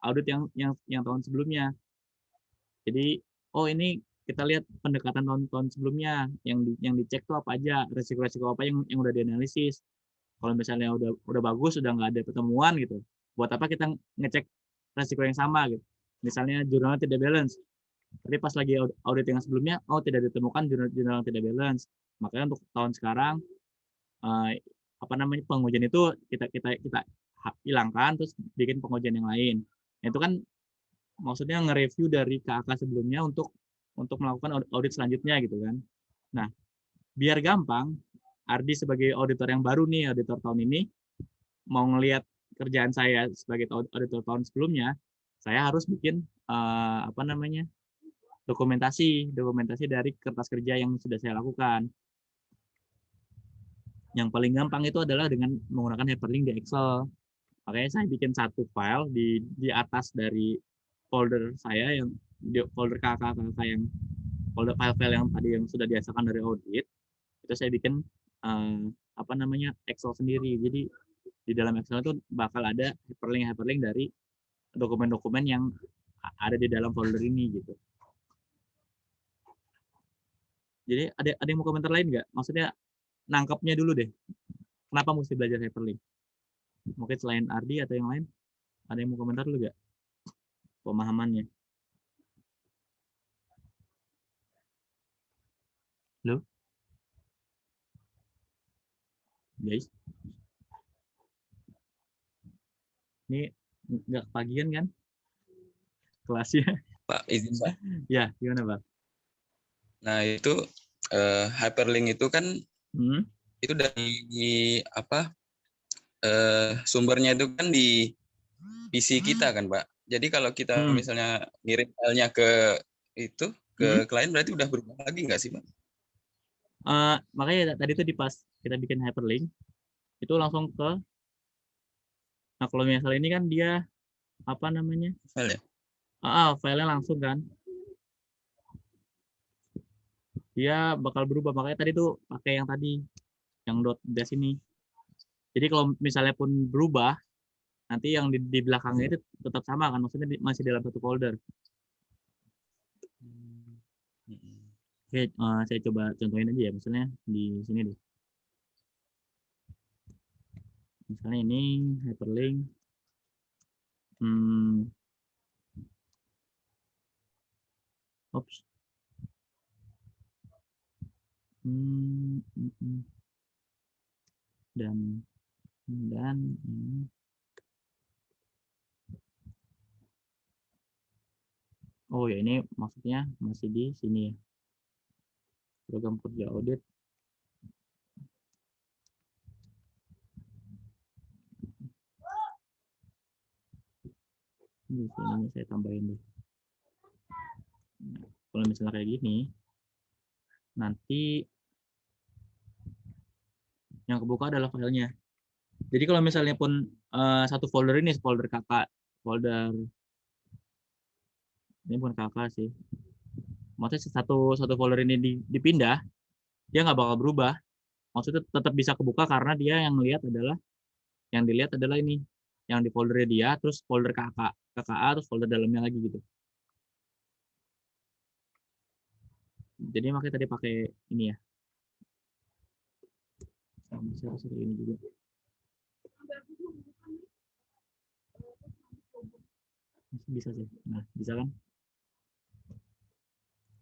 audit yang tahun sebelumnya. Jadi oh ini kita lihat pendekatan tahun sebelumnya yang dicek tuh apa aja, resiko-resiko apa yang udah dianalisis. Kalau misalnya udah bagus, udah nggak ada pertemuan gitu, buat apa kita ngecek resiko yang sama gitu. Misalnya jurnalnya tidak balance, tapi pas lagi audit yang sebelumnya, oh tidak ditemukan jurnal tidak balance. Makanya untuk tahun sekarang pengujian itu kita hilangkan terus bikin pengujian yang lain. Itu kan maksudnya nge-review dari KK sebelumnya untuk melakukan audit selanjutnya gitu kan. Nah, biar gampang, Ardi sebagai auditor yang baru nih, auditor tahun ini, mau ngelihat kerjaan saya sebagai auditor tahun sebelumnya, saya harus bikin dokumentasi dari kertas kerja yang sudah saya lakukan. Yang paling gampang itu adalah dengan menggunakan hyperlink di Excel. Makanya saya bikin satu file di atas dari folder saya yang di folder KK yang folder file-file yang tadi yang sudah dihasilkan dari audit, itu saya bikin Excel sendiri. Jadi di dalam Excel itu bakal ada hyperlink dari dokumen-dokumen yang ada di dalam folder ini gitu. Jadi ada yang mau komentar lain nggak? Maksudnya nangkapnya dulu deh. Kenapa mesti belajar hyperlink? Mungkin selain Ardi atau yang lain, ada yang mau komentar dulu gak? Pemahamannya. Halo? Guys? Ini nggak kepagian kan? Kelasnya. Pak, izin Pak. Ya, gimana Pak? Nah, itu hyperlink itu kan Hmm? itu dari apa? Sumbernya itu kan di PC kita kan, Pak. Jadi kalau kita misalnya ngirim filenya ke itu ke klien berarti udah berubah lagi nggak sih, Pak? Makanya tadi tuh pas kita bikin hyperlink itu langsung ke, nah kalau misalnya ini kan dia apa namanya, File ya? filenya langsung kan, dia bakal berubah. Makanya tadi tuh pakai yang tadi, yang .dash ini. Jadi kalau misalnya pun berubah, nanti yang di belakangnya itu tetap sama kan, maksudnya masih dalam satu folder. Oke, saya coba contohin aja ya, misalnya di sini deh. Misalnya ini hyperlink. Oops. Dan ini. Oh ya, ini maksudnya masih di sini ya. Program kerja audit. Di sini saya tambahin deh. Kalau misalnya kayak gini, nanti yang kebuka adalah filenya. Jadi kalau misalnya pun satu folder ini, folder kakak, folder ini bukan kakak sih. Maksudnya satu folder ini dipindah, dia nggak bakal berubah. Maksudnya tetap bisa kebuka karena dia yang dilihat adalah ini, yang di foldernya dia, terus folder KKA, terus folder dalamnya lagi gitu. Jadi makanya tadi pakai ini ya. Saya harus ini juga. Bisa sih. Nah, bisa kan?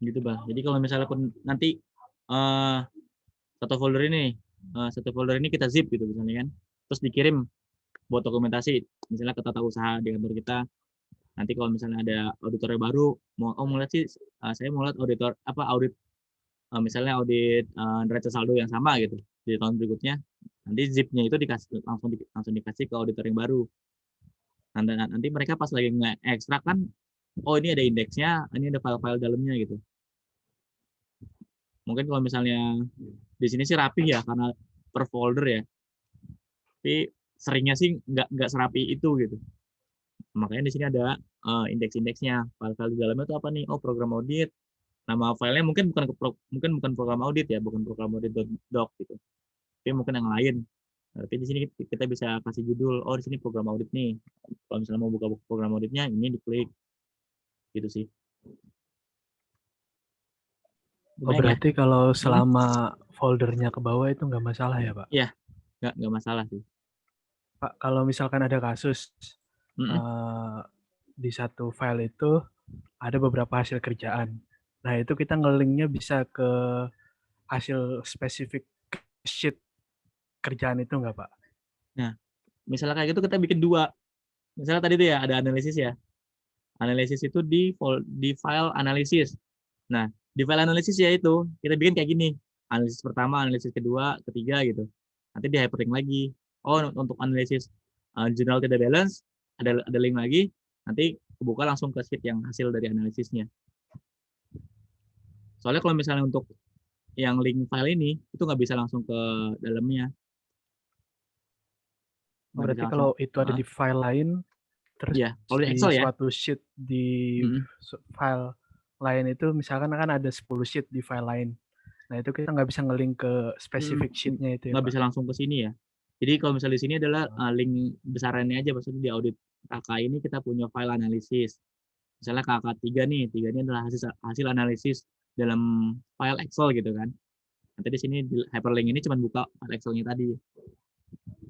Gitu, Bah. Jadi kalau misalnya pun nanti satu folder ini kita zip gitu misalnya kan. Terus dikirim buat dokumentasi, misalnya ke tata usaha di kantor kita. Nanti kalau misalnya ada auditornya baru, mau lihat sih, saya mau lihat audit misalnya audit neraca saldo yang sama gitu di tahun berikutnya, nanti zip-nya itu langsung dikasih ke auditor yang baru. Nanti mereka pas lagi nge-ekstrak kan, oh ini ada indeksnya, ini ada file-file dalamnya gitu. Mungkin kalau misalnya di sini sih rapi ya karena per folder ya, tapi seringnya sih nggak serapi itu gitu. Makanya di sini ada indeks-indeksnya, file-file di dalamnya itu apa nih? Oh, program audit. Nama filenya mungkin bukan program audit ya, bukan program audit.doc gitu. Tapi mungkin yang lain. Tapi di sini kita bisa kasih judul, oh di sini program audit nih. Kalau misalnya mau buka program auditnya, ini diklik. Gitu sih. Oh, berarti kalau selama foldernya ke bawah itu nggak masalah ya, Pak? Iya, nggak masalah sih. Pak, kalau misalkan ada kasus di satu file itu ada beberapa hasil kerjaan. Nah, itu kita nge-linknya bisa ke hasil spesifik sheet kerjaan itu nggak, Pak? Nah, misalnya kayak gitu kita bikin dua. Misalnya tadi itu ya ada analisis ya. Analisis itu di file analisis. Nah, di file analisis ya itu kita bikin kayak gini. Analisis pertama, analisis kedua, ketiga gitu. Nanti di hyperlink lagi. Oh, untuk analisis general tidak balance ada link lagi. Nanti kebuka langsung ke sheet yang hasil dari analisisnya. Soalnya kalau misalnya untuk yang link file ini itu nggak bisa langsung ke dalamnya. Berarti kalau itu ada di file lain, terus ya, kalau di di Excel suatu sheet di file lain itu misalkan kan ada 10 sheet di file lain. Nah, itu kita nggak bisa nge-link ke spesifik sheet-nya itu ya, nggak bisa langsung ke sini ya. Jadi kalau misalnya di sini adalah link besarannya aja, maksudnya di audit KK ini kita punya file analisis. Misalnya KK 3 nih, 3 ini adalah hasil analisis dalam file Excel gitu kan. Nanti di sini di hyperlink ini cuma buka file Excel-nya tadi.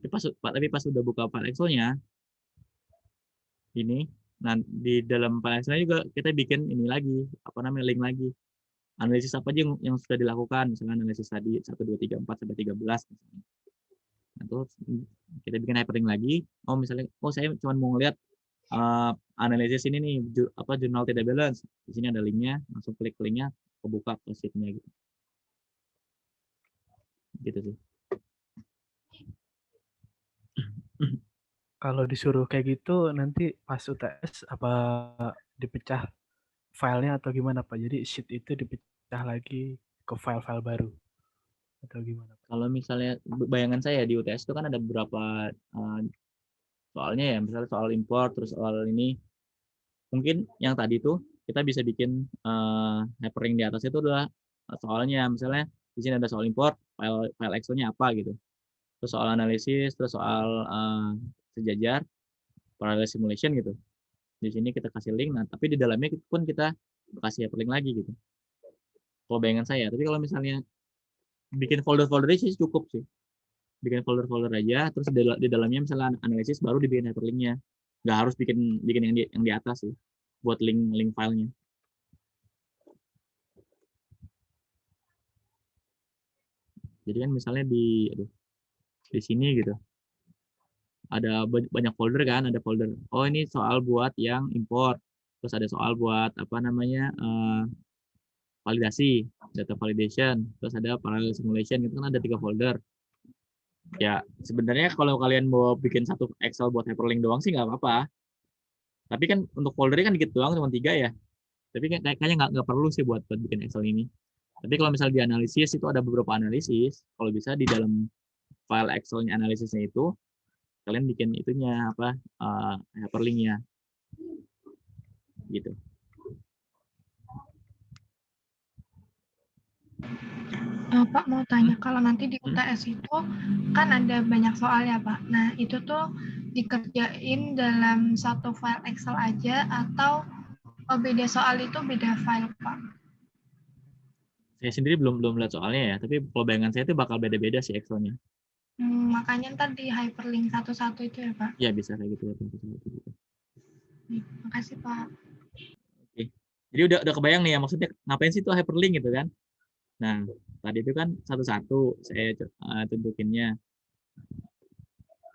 Tapi tapi pas udah buka file Excel-nya ini, nah di dalam file Excel juga kita bikin ini lagi, apa namanya, link lagi. Analisis apa aja yang sudah dilakukan, misalnya analisis tadi 1, 2, 3, 4 sampai 13 misalnya. Nah, terus kita bikin hyperlink lagi. Oh misalnya, saya cuma mau ngeliat analisis ini nih, jurnal tidak balance. Di sini ada linknya, langsung klik linknya, kebuka ke sheet-nya gitu. Gitu sih. Kalau disuruh kayak gitu nanti pas UTS apa dipecah filenya atau gimana Pak? Jadi sheet itu dipecah lagi ke file-file baru atau gimana Pak? Kalau misalnya bayangan saya di UTS itu kan ada beberapa soalnya ya, misalnya soal import, terus soal ini, mungkin yang tadi tuh kita bisa bikin hyperlink di atas itu adalah soalnya, misalnya di sini ada soal import, file Excel-nya apa gitu, terus soal analisis, terus soal sejajar, parallel simulation gitu. Di sini kita kasih link, nah tapi di dalamnya pun kita kasih hyperlink lagi gitu. Kalau bayangan saya, tapi kalau misalnya bikin folder-folder sih cukup sih. Bikin folder-folder aja, terus di dalamnya misalnya analisis, baru dibikin hyperlinknya. Nggak harus bikin yang di atas sih, buat link filenya. Jadi kan misalnya di sini gitu, ada banyak folder kan, ada folder, oh ini soal buat yang import, terus ada soal buat apa namanya, validasi, data validation, terus ada parallel simulation, itu kan ada 3 folder. Ya sebenarnya kalau kalian mau bikin satu Excel buat hyperlink doang sih nggak apa-apa. Tapi kan untuk foldernya kan dikit doang, cuma 3 ya. Tapi kayaknya nggak perlu sih buat bikin Excel ini. Tapi kalau misal di analisis itu ada beberapa analisis, kalau bisa di dalam file Excel-nya analisisnya itu kalian bikin itunya apa, hyperlink-nya gitu. Pak mau tanya, kalau nanti di UTS itu kan ada banyak soal ya Pak. Nah itu tuh dikerjain dalam satu file Excel aja atau beda soal itu beda file Pak? Saya sendiri belum lihat soalnya ya, tapi kalau bayangan saya itu bakal beda-beda sih Excel-nya. Makanya ntar di hyperlink satu-satu itu ya Pak? Ya bisa kayak gitu ya, satu-satu gitu. Makasih Pak. Oke. Jadi udah kebayang nih ya, maksudnya ngapain sih itu hyperlink gitu kan? Nah tadi itu kan satu-satu saya tunjukinnya,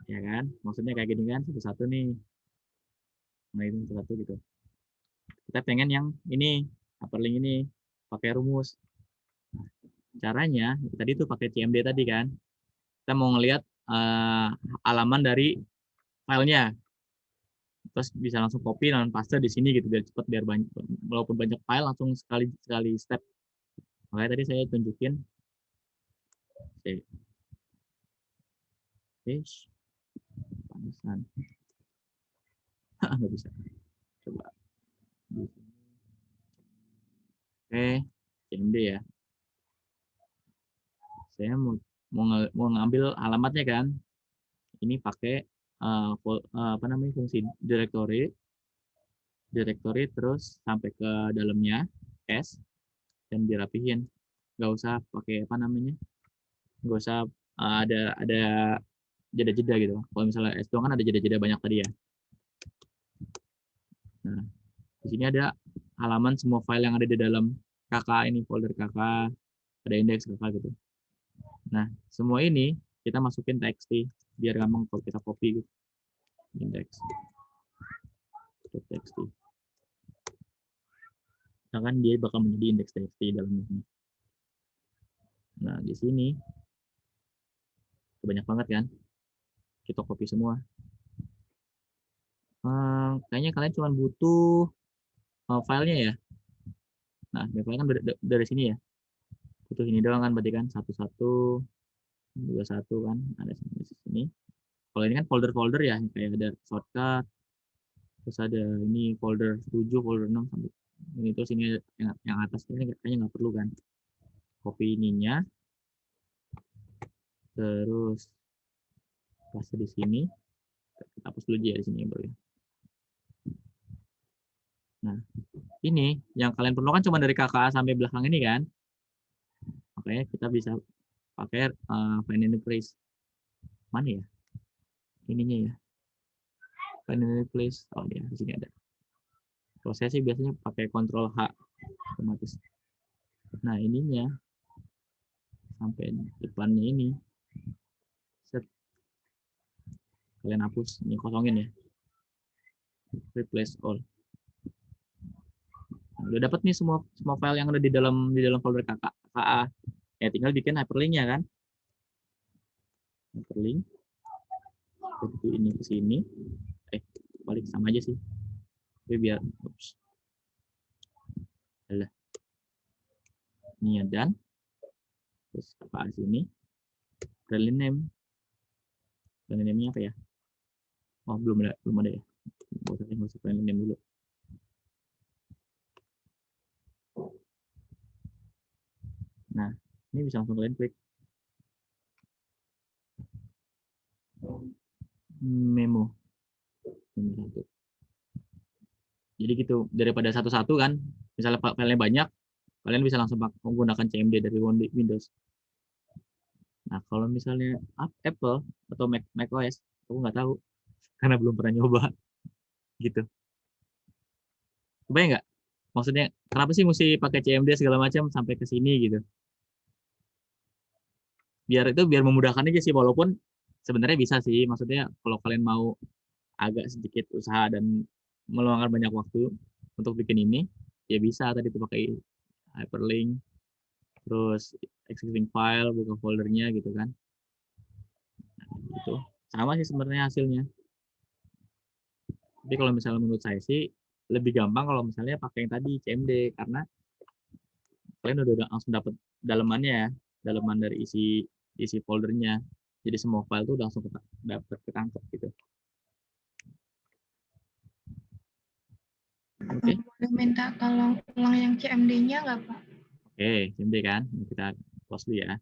ya kan? Maksudnya kayak gini kan, satu-satu nih. Nah itu satu-satu gitu. Kita pengen yang ini, hyperlink ini pakai rumus. Caranya tadi itu pakai CMD tadi kan. Kita mau ngelihat halaman dari filenya, terus bisa langsung copy dan paste di sini gitu biar cepat, biar banyak, walaupun banyak file langsung sekali step. Makanya tadi saya tunjukin panisan. Nggak bisa. Coba. Oke, CMD ya. Saya mau ngambil alamatnya kan. Ini pakai apa namanya, fungsi directory terus sampai ke dalamnya S dan dirapihin. Nggak usah pakai apa namanya, nggak usah ada jeda-jeda gitu. Kalau misalnya S doang kan ada jeda-jeda banyak tadi ya. Nah di sini ada halaman semua file yang ada di dalam KK ini, folder KK, ada indeks KK gitu. Nah semua ini kita masukin txt biar gampang kalau kita copy gitu. Index.txt. Nah kan dia bakal menjadi indeks txt dalam ini. Nah di sini banyak banget kan, kita copy semua. Kayaknya kalian cuma butuh filenya ya. Nah file kan dari sini ya, butuh ini doang kan, berarti kan 11 21 kan ada di sini. Kalau ini kan folder ya, kayak ada shortcut, terus ada ini folder 7, folder 6 sampai ini, terus ini yang atas ini kayaknya nggak perlu kan, copy ininya terus paste di sini, kita hapus dulu aja di sini bro. Nah ini yang kalian perlukan cuma dari KK sampai belakang ini kan, makanya kita bisa pakai find and replace. Mana ya ininya ya. Finally place. Oh ya, di sini ada. Kalau saya sih biasanya pakai Ctrl H otomatis. Nah, ininya sampai depannya ini. Set. Kalian hapus, ini kosongin ya. Replace all. Nah, udah dapat nih semua file yang ada di dalam folder KA. Ya tinggal bikin hyperlink-nya kan. Hyperlink. Begitu ini ke sini. Balik sama aja sih. Tapi biar Alah. Ini ya dan terus apa sini? File name. File name-nya apa ya? Oh, belum ada ya. Nggak usah file name dulu. Nah, ini bisa langsung kalian klik memo 1. Jadi gitu, daripada satu-satu kan, misalnya filenya banyak, kalian bisa langsung menggunakan CMD dari Windows. Nah, kalau misalnya Apple atau Mac OS, aku nggak tahu karena belum pernah nyoba gitu. Kebayang nggak? Maksudnya kenapa sih mesti pakai CMD segala macam sampai ke sini gitu? Biar memudahkan aja sih, walaupun sebenarnya bisa sih. Maksudnya kalau kalian mau agak sedikit usaha dan meluangkan banyak waktu untuk bikin ini, ya bisa tadi tuh pakai hyperlink, terus existing file, buka foldernya gitu kan. Nah, itu sama sih sebenarnya hasilnya. Tapi kalau misalnya menurut saya sih lebih gampang kalau misalnya pakai yang tadi CMD, karena kalian udah langsung dapat dalemannya ya, daleman dari isi foldernya. Jadi semua file tuh langsung dapat ketangkep gitu. Oke. Boleh minta tolong ulang yang CMD-nya nggak, Pak? Oke, CMD kan. Kita close dulu ya.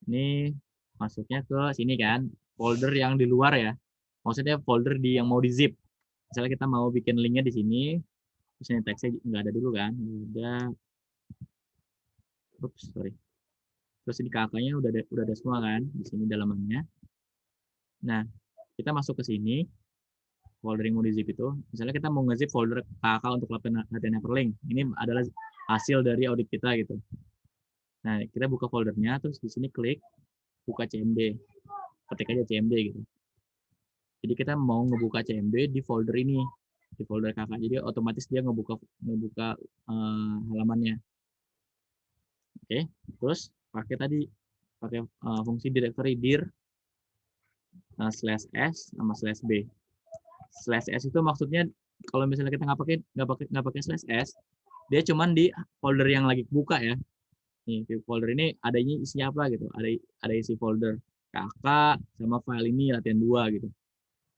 Ini masuknya ke sini kan, folder yang di luar ya. Maksudnya folder yang mau di zip. Misalnya kita mau bikin linknya di sini, terus ini teksnya nggak ada dulu kan. Udah, sorry. Terus ini kakaknya udah ada semua kan, di sini dalamannya. Nah, kita masuk ke sini, folder yang mau di zip itu. Misalnya kita mau nge-zip folder kakak untuk latihan hyperlink. Ini adalah hasil dari audit kita gitu. Nah, kita buka foldernya, terus di sini klik buka CMD. Ketik aja CMD gitu. Jadi kita mau ngebuka CMD di folder ini, di folder kakak. Jadi otomatis dia ngebuka halamannya. Oke, terus pakai fungsi directory dir /s sama /b. /s itu maksudnya kalau misalnya kita nggak pakai /s, dia cuman di folder yang lagi buka ya. Nih, di folder ini ada isinya apa gitu. Ada isi folder kakak sama file ini latihan 2 gitu.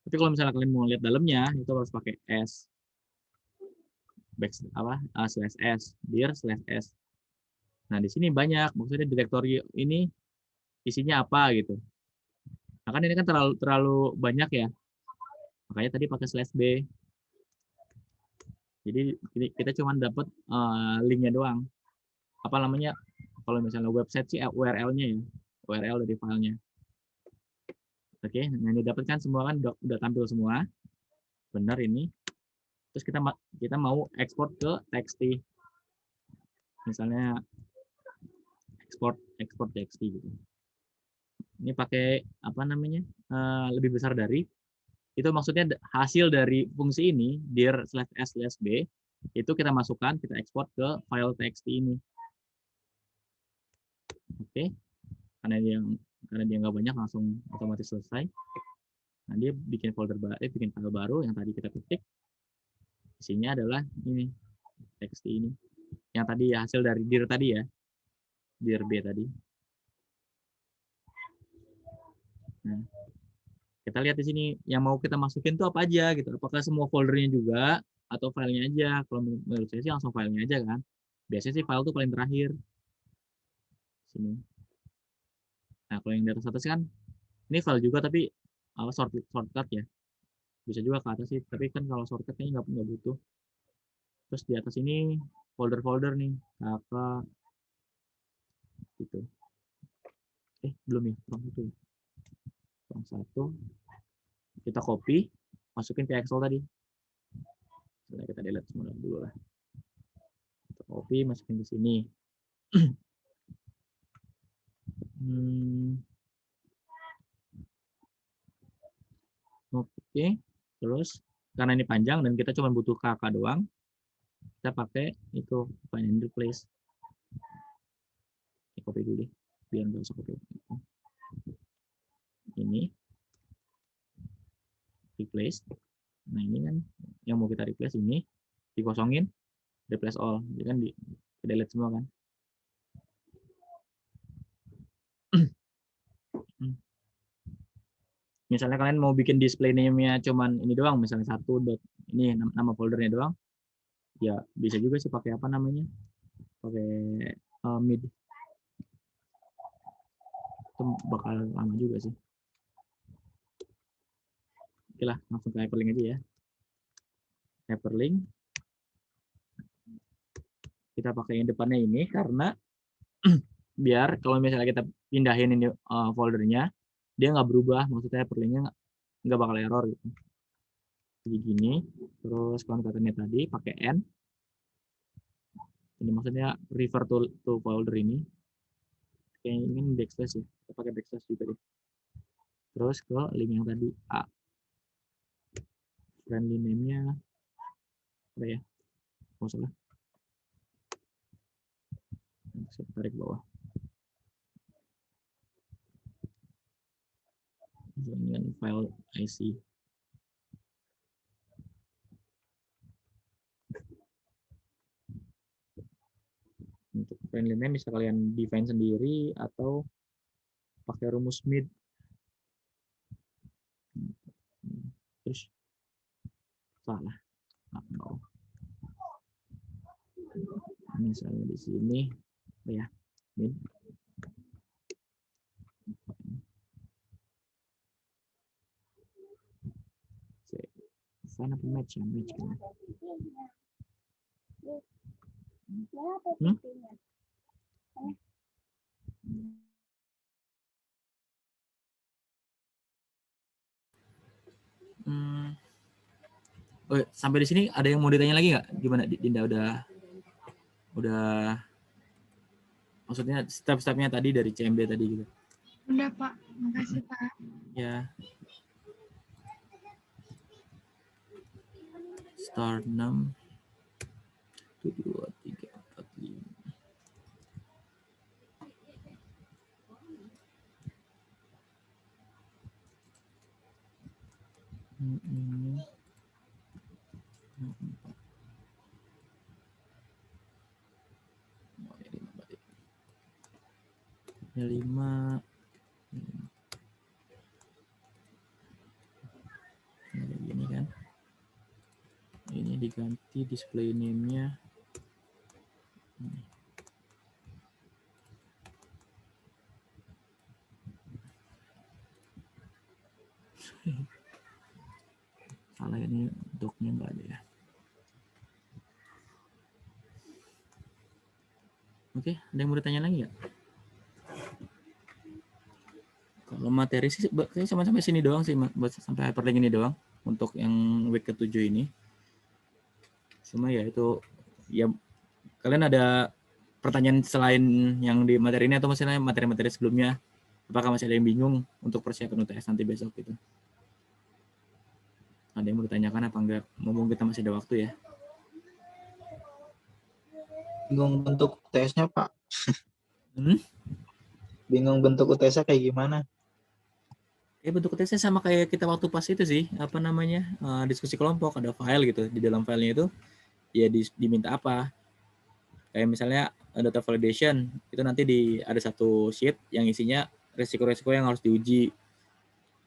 Tapi kalau misalnya kalian mau lihat dalamnya, itu harus pakai s /s dir /s. Nah, di sini banyak, maksudnya directory ini isinya apa gitu. Nah, kan ini kan terlalu banyak ya. Makanya tadi pakai /b. Jadi kita cuma dapat linknya doang. Apa namanya? Kalau misalnya website sih URL-nya ya, URL dari filenya. Oke, nah ini dapat kan semua kan udah tampil semua. Benar ini. Terus kita mau ekspor ke txt. Misalnya ekspor txt gitu. Ini pakai apa namanya? Lebih besar dari. Itu maksudnya hasil dari fungsi ini dir /s/b itu kita masukkan, kita ekspor ke file txt ini. Oke. Karena dia nggak banyak, langsung otomatis selesai. Nah, dia bikin bikin file baru yang tadi kita ketik. Isinya adalah ini txt ini. Yang tadi ya, hasil dari dir tadi ya. Dir b tadi. Nah, kita lihat di sini yang mau kita masukin tuh apa aja gitu. Apakah semua foldernya juga atau filenya aja? Kalau menurut saya sih langsung filenya aja kan. Biasanya sih file tuh paling terakhir. Sini. Nah, kalau yang di atas kan ini file juga tapi shortcut ya. Bisa juga ke atas sih, tapi kan kalau shortcut kayaknya nggak butuh. Terus di atas ini folder-folder nih, apa gitu. Belum ya, kurang satu. kita copy, masukin ke Excel tadi. Sebentar kita delete semua dulu lah. Kita copy, masukin ke sini. Oke, terus karena ini panjang dan kita cuma butuh kakak doang, kita pakai itu find and replace. Ini copy dulu deh, biar nggak usah copy. Ini replace. Nah ini kan yang mau kita replace ini dikosongin, replace all, jadi kan di delete semua kan. Misalnya kalian mau bikin display name-nya cuman ini doang, misalnya satu dot ini nama foldernya doang, ya bisa juga sih pakai apa namanya, pakai mid. Itu bakal lama juga sih. Oke lah, langsung ke hyperlink aja ya. Hyperlink. Kita pakai yang depannya ini karena biar kalau misalnya kita pindahin ini foldernya, dia nggak berubah, maksudnya hyperlinknya nggak bakal error gitu. Jadi gini, terus concatenate tadi pakai n. Ini maksudnya refer to folder ini. Kayak ini backslash ya, kita pakai backslash juga deh. Terus ke link yang tadi A. Friendly name-nya apa ya? Oh salah. Saya tarik bawah. Dengan file IC. Untuk friendly name bisa kalian define sendiri atau pakai rumus mid. Terus salah. Nah, misalnya di sini ya mid. Sana match ya match kan. Oh, sampai di sini ada yang mau ditanya lagi nggak? Gimana Dinda udah maksudnya step-stepnya tadi dari CMD tadi gitu? Udah Pak, makasih Pak. Ya. Start 6 1 2 3 4 5. Ada 5. Ini kan. Ini diganti display name-nya. Salah ini doc-nya nggak ada ya. Oke, ada yang mau ditanya lagi nggak? Kalau materi sih saya sampai sini doang sih, buat sampai hyperlink ini doang untuk yang week ke-7 ini. Cuma ya itu ya kalian ada pertanyaan selain yang di materi ini atau misalnya materi-materi sebelumnya, apakah masih ada yang bingung untuk persiapan UTS nanti besok gitu? Ada yang mau ditanyakan apa enggak? Mumpung kita masih ada waktu ya. Bingung bentuk UTS-nya Pak. Bingung bentuk UTS-nya kayak gimana? Bentuk UTS sama kayak kita waktu pas itu sih, apa namanya, diskusi kelompok, ada file gitu, di dalam filenya itu ya diminta apa. Kayak misalnya data validation, itu nanti ada satu sheet yang isinya resiko-resiko yang harus diuji.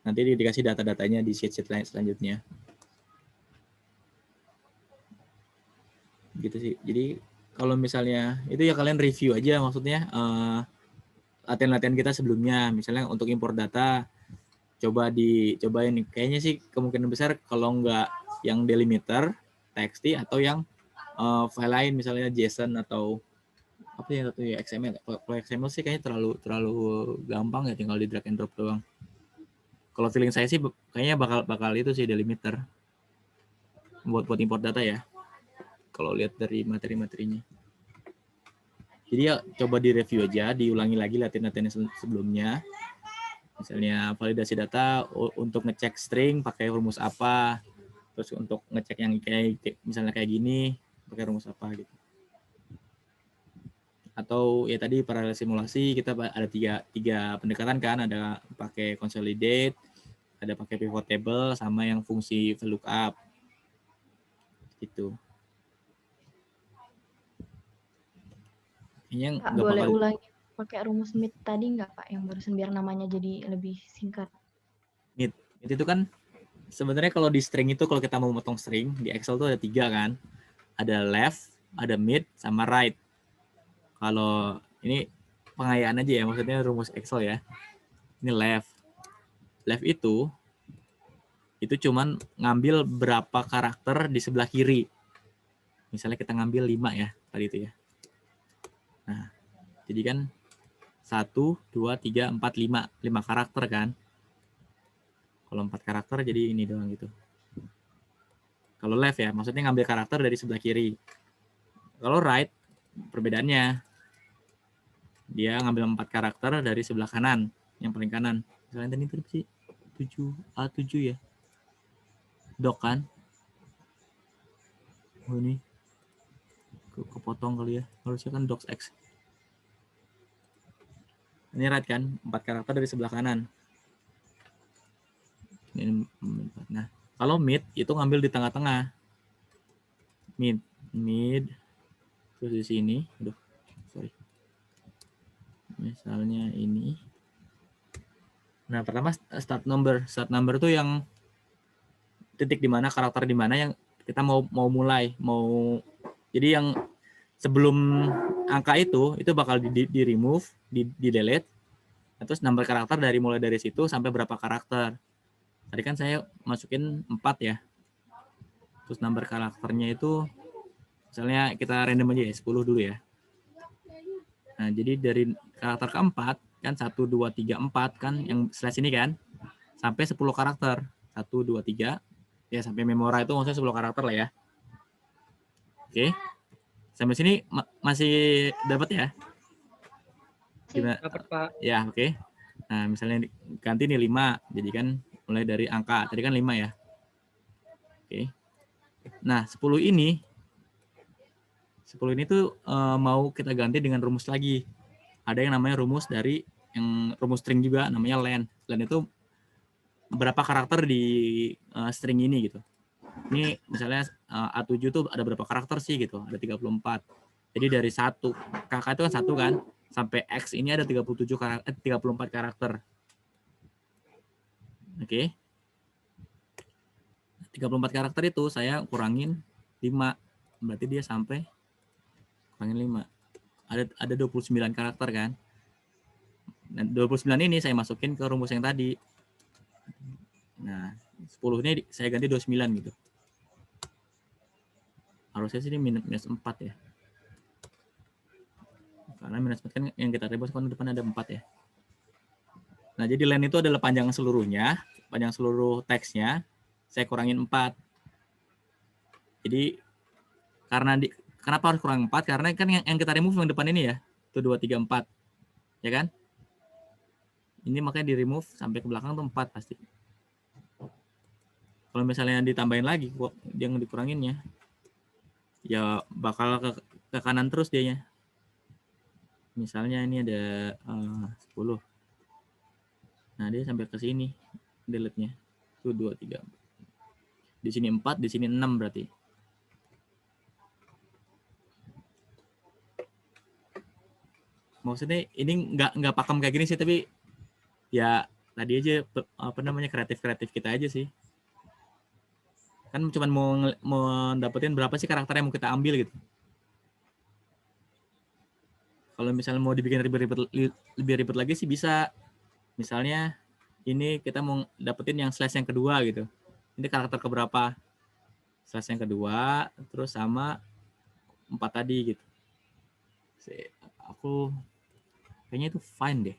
Nanti dikasih data-datanya di sheet-sheet selanjutnya. Gitu sih. Jadi kalau misalnya itu ya kalian review aja, maksudnya latihan-latihan kita sebelumnya. Misalnya untuk import data, dicobain. Kayaknya sih kemungkinan besar kalau nggak yang delimiter, TXT atau yang file lain, misalnya JSON atau apa ya XML. Kalau XML sih kayaknya terlalu gampang ya, tinggal di drag and drop doang. Kalau feeling saya sih kayaknya bakal itu sih delimiter buat import data ya. Kalau lihat dari materi-materinya. Jadi ya coba direview aja, diulangi lagi latihan-latihan sebelumnya. Misalnya validasi data untuk ngecek string pakai rumus apa, terus untuk ngecek yang kayak misalnya kayak gini pakai rumus apa gitu. Atau ya tadi paralel simulasi kita ada tiga pendekatan kan, ada pakai consolidate, ada pakai pivot table, sama yang fungsi VLOOKUP gitu. Pak, boleh ulangi pakai rumus MIT tadi nggak Pak, yang barusan biar namanya jadi lebih singkat. MIT itu kan sebenarnya kalau di string itu, kalau kita mau motong string di Excel tuh ada 3 kan, ada left, ada mid, sama right. Kalau ini pengayaan aja ya, maksudnya rumus Excel ya. Ini left itu cuman ngambil berapa karakter di sebelah kiri. Misalnya kita ngambil 5 ya tadi itu ya. Nah, jadi kan 1, 2, 3, 4, 5 karakter kan. Kalau 4 karakter jadi ini doang gitu. Kalau left ya, maksudnya ngambil karakter dari sebelah kiri. Kalau right, perbedaannya dia ngambil 4 karakter dari sebelah kanan, yang paling kanan. Misalnya tadi itu sih 7A7 ya. Doc kan? Oh ini kepotong kali ya. Harusnya kan docs X. Ini right kan? 4 karakter dari sebelah kanan. Nah, kalau mid itu ngambil di tengah-tengah. Mid. Terus di sini, aduh, sorry. Misalnya ini. Nah, pertama start number. Start number tuh yang titik di mana, karakter di mana yang kita mau mulai, jadi yang sebelum angka itu bakal di remove, di delete. Terus number karakter mulai dari situ sampai berapa karakter. Tadi kan saya masukin 4 ya. Terus number karakternya itu misalnya kita random aja ya, 10 dulu ya. Nah, jadi dari karakter keempat kan 1, 2, 3, 4 kan yang slash ini kan sampai 10 karakter. 1, 2, 3 ya, sampai memora itu maksudnya 10 karakter lah ya. Oke. Sampai sini masih dapat ya? Gimana? Dapat Pak. Ya, oke. Nah, misalnya ganti nih 5. Jadi kan mulai dari angka. Tadi kan 5 ya. Oke. Nah, 10 ini tuh mau kita ganti dengan rumus lagi. Ada yang namanya rumus dari yang rumus string juga, namanya len. Len itu berapa karakter di string ini gitu. Ini misalnya A7 tuh ada berapa karakter sih gitu, ada 34. Jadi dari 1, kakak itu kan 1 kan, sampai X ini ada 34 karakter. Oke. 34 karakter itu saya kurangin 5. Berarti dia sampai kurangin 5. Ada 29 karakter kan. Dan 29 ini saya masukin ke rumus yang tadi. Nah, 10 ini saya ganti 29 gitu. Harusnya sih ini minus 4 ya. Karena minus 4 kan yang kita rebus kan depan ada 4 ya. Nah, jadi len itu adalah panjang seluruhnya, panjang seluruh teksnya, saya kurangin 4. Jadi kenapa harus kurang 4? Karena kan yang kita remove yang depan ini ya. Itu 2, 3, 4. Ya kan? Ini makanya di remove sampai ke belakang tuh 4 pasti. Kalau misalnya ditambahin lagi kok yang dikuranginnya, ya bakal ke kanan terus dianya. Misalnya ini ada 10. Nah, dia sampai ke sini delete-nya. Itu 2, 3. Di sini 4, di sini 6 berarti. Maksudnya ini nggak pakem kayak gini sih, tapi ya tadi aja kreatif kita aja sih. Kan cuma mau dapetin berapa sih karakter yang mau kita ambil gitu. Kalau misalnya mau dibikin lebih ribet lagi sih bisa. Misalnya ini kita mau dapetin yang slash yang kedua gitu. Ini karakter keberapa? Slash yang kedua, terus sama 4 tadi gitu. Aku kayaknya itu fine deh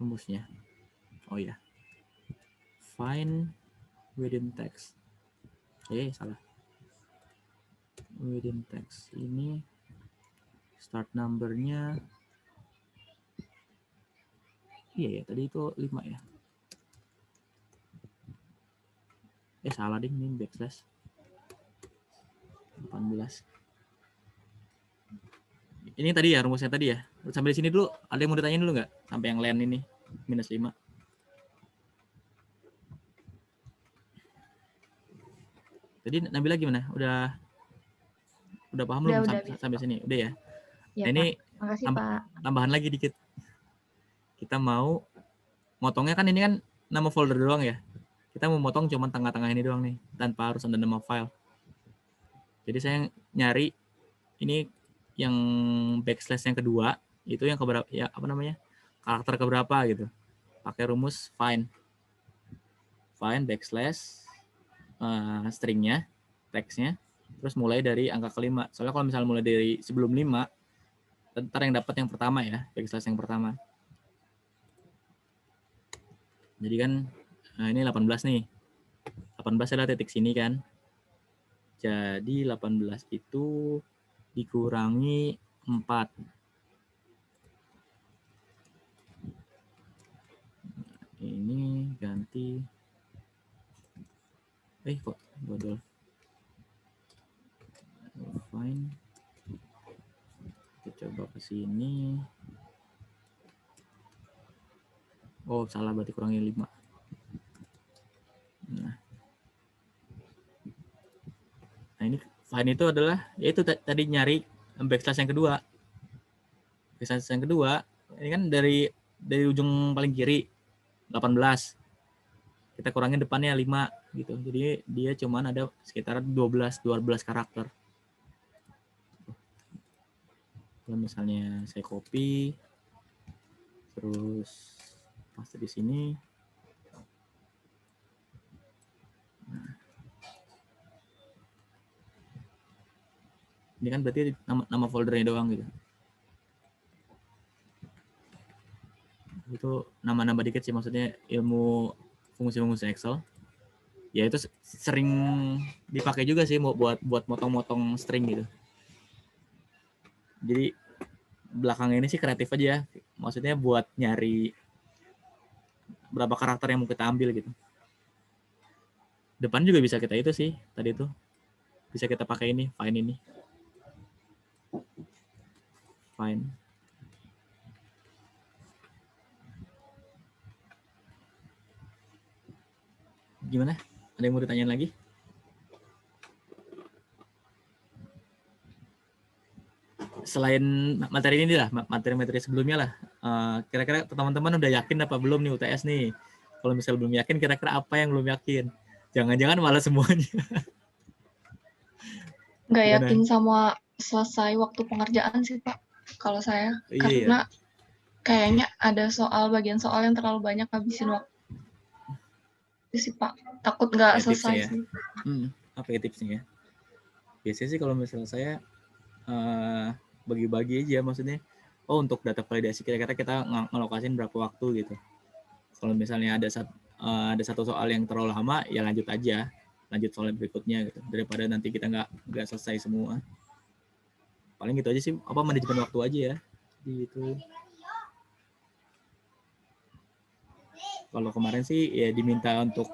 rumusnya. Oh ya. find within text. Salah. Within text ini start numbernya. Iya ya, tadi itu 5 ya. Salah ding, ini backslash 18. Ini tadi ya rumusnya tadi ya. Sampai di sini dulu, ada yang mau ditanyain dulu nggak? Sampai yang len ini -5. Tadi Nabila gimana? Udah paham belum sampai sini? Udah ya? Ya, Nah, ini Pak. Makasih, Pak. tambahan lagi dikit. Kita mau motongnya kan ini kan nama folder doang ya. Kita mau motong cuma tengah-tengah ini doang nih, tanpa harus ada nama file. Jadi saya nyari ini yang backslash yang kedua, itu yang keberapa ya, apa namanya? Karakter keberapa gitu. Pakai rumus find backslash stringnya, teksnya, terus mulai dari angka kelima. Soalnya kalau misalnya mulai dari sebelum 5, ntar yang dapat yang pertama ya, backslash yang pertama. Jadi kan ini 18 nih. 18 adalah titik sini kan. Jadi 18 itu dikurangi 4. Ini ganti. Kok bodol. Fine. Kita coba ke sini. Oh, salah, berarti kurangi 5. Nah, ini fine itu adalah, yaitu tadi nyari backslash yang kedua. Backslash yang kedua, ini kan dari ujung paling kiri, 18. Kita kurangin depannya 5 gitu. Jadi dia cuman ada sekitar 12 karakter. Kalau misalnya saya copy terus paste di sini. Nah. Ini kan berarti nama foldernya doang gitu. Itu nama-nama dikit sih, maksudnya ilmu fungsi-fungsi Excel. Ya itu sering dipakai juga sih buat motong-motong string gitu. Jadi belakang ini sih kreatif aja ya. Maksudnya buat nyari berapa karakter yang mau kita ambil gitu. Depan juga bisa kita itu sih, tadi itu. Bisa kita pakai ini, find ini. Find. Gimana? Ada yang mau ditanyain lagi? Selain materi ini lah, materi-materi sebelumnya lah, kira-kira teman-teman udah yakin apa belum nih UTS nih? Kalau misalnya belum yakin, kira-kira apa yang belum yakin? Jangan-jangan malah semuanya. Nggak yakin sama selesai waktu pengerjaan sih, Pak. Kalau saya, karena kayaknya ada bagian soal yang terlalu banyak habisin waktu. Itu sih, Pak. Takut nggak selesai sih. Apa ya tipsnya ya? Biasanya sih kalau misalnya saya bagi-bagi aja, maksudnya untuk data validasi kira-kira kita ngelokasin berapa waktu gitu. Kalau misalnya ada satu soal yang terlalu lama, ya lanjut soal berikutnya gitu, daripada nanti kita nggak selesai semua. Paling gitu aja sih, manajemen waktu aja ya gitu. Kalau kemarin sih ya diminta untuk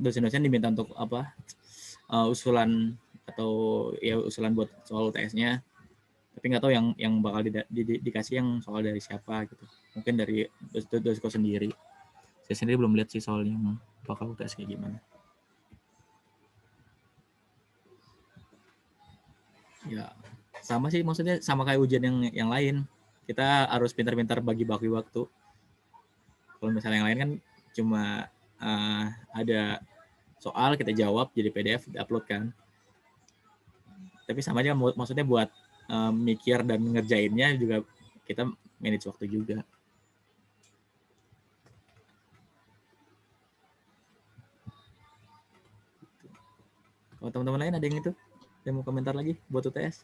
dosen-dosen diminta untuk usulan atau ya usulan buat soal UTS-nya, tapi nggak tahu yang bakal dikasih yang soal dari siapa gitu. Mungkin dari dosenku sendiri. Saya sendiri belum lihat sih soal yang bakal UTS kayak gimana. Ya sama sih, maksudnya sama kayak ujian yang lain. Kita harus pintar-pintar bagi-bagi waktu. Kalau misalnya yang lain kan cuma ada soal kita jawab jadi PDF di-upload kan. Tapi sama aja, maksudnya buat mikir dan ngerjainnya juga kita manage waktu juga. Kalau teman-teman lain ada yang itu? Yang mau komentar lagi buat UTS?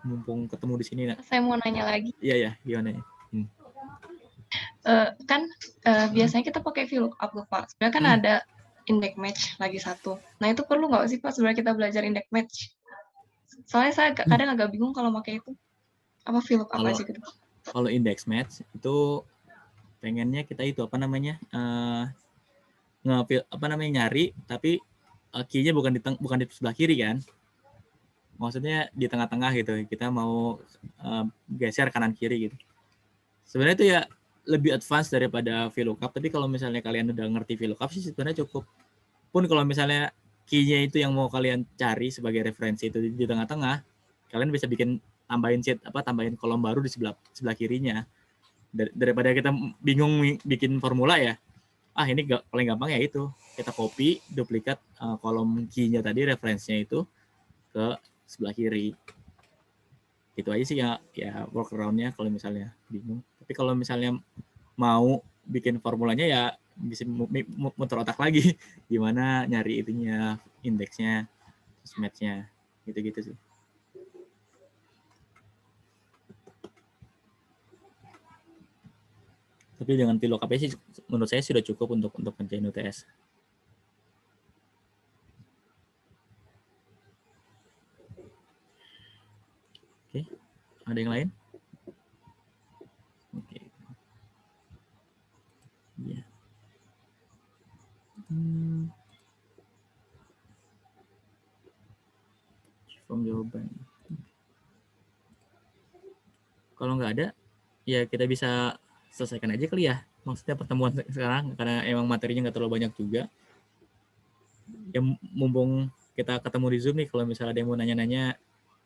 Mumpung ketemu di sini. Saya mau nanya lagi. Iya, gimana ya? Biasanya kita pakai VLOOKUP tuh Pak. Sebenarnya kan ada index match lagi satu. Nah itu perlu nggak sih Pak sebenarnya kita belajar index match? Soalnya saya kadang agak bingung kalau pakai itu. Apa VLOOKUP aja gitu. Kalau index match itu pengennya kita itu nyari tapi key-nya bukan di sebelah kiri kan. Maksudnya di tengah-tengah gitu. Kita mau geser kanan kiri gitu. Sebenarnya itu ya lebih advance daripada VLOOKUP, tapi kalau misalnya kalian udah ngerti VLOOKUP sih sebenarnya cukup. Pun kalau misalnya key-nya itu yang mau kalian cari sebagai referensi itu di tengah-tengah, kalian bisa tambahin kolom baru di sebelah kirinya. Daripada kita bingung bikin formula ya. Ini paling gampang ya itu. Kita copy, duplikat kolom key-nya tadi, referensinya itu ke sebelah kiri. Itu aja sih ya workaround-nya kalau misalnya bingung. Tapi kalau misalnya mau bikin formulanya ya bisa muter otak lagi gimana nyari itunya, indeksnya, match-nya, gitu-gitu sih. Tapi dengan VLOOKUP sih menurut saya sudah cukup untuk ngerjain UTS. Oke, ada yang lain? Oke. Ya. Form jawaban. Kalau nggak ada, ya kita bisa selesaikan aja kali ya. Maksudnya pertemuan sekarang, karena emang materinya nggak terlalu banyak juga. Ya mumpung kita ketemu di Zoom nih, kalau misalnya ada yang mau nanya-nanya,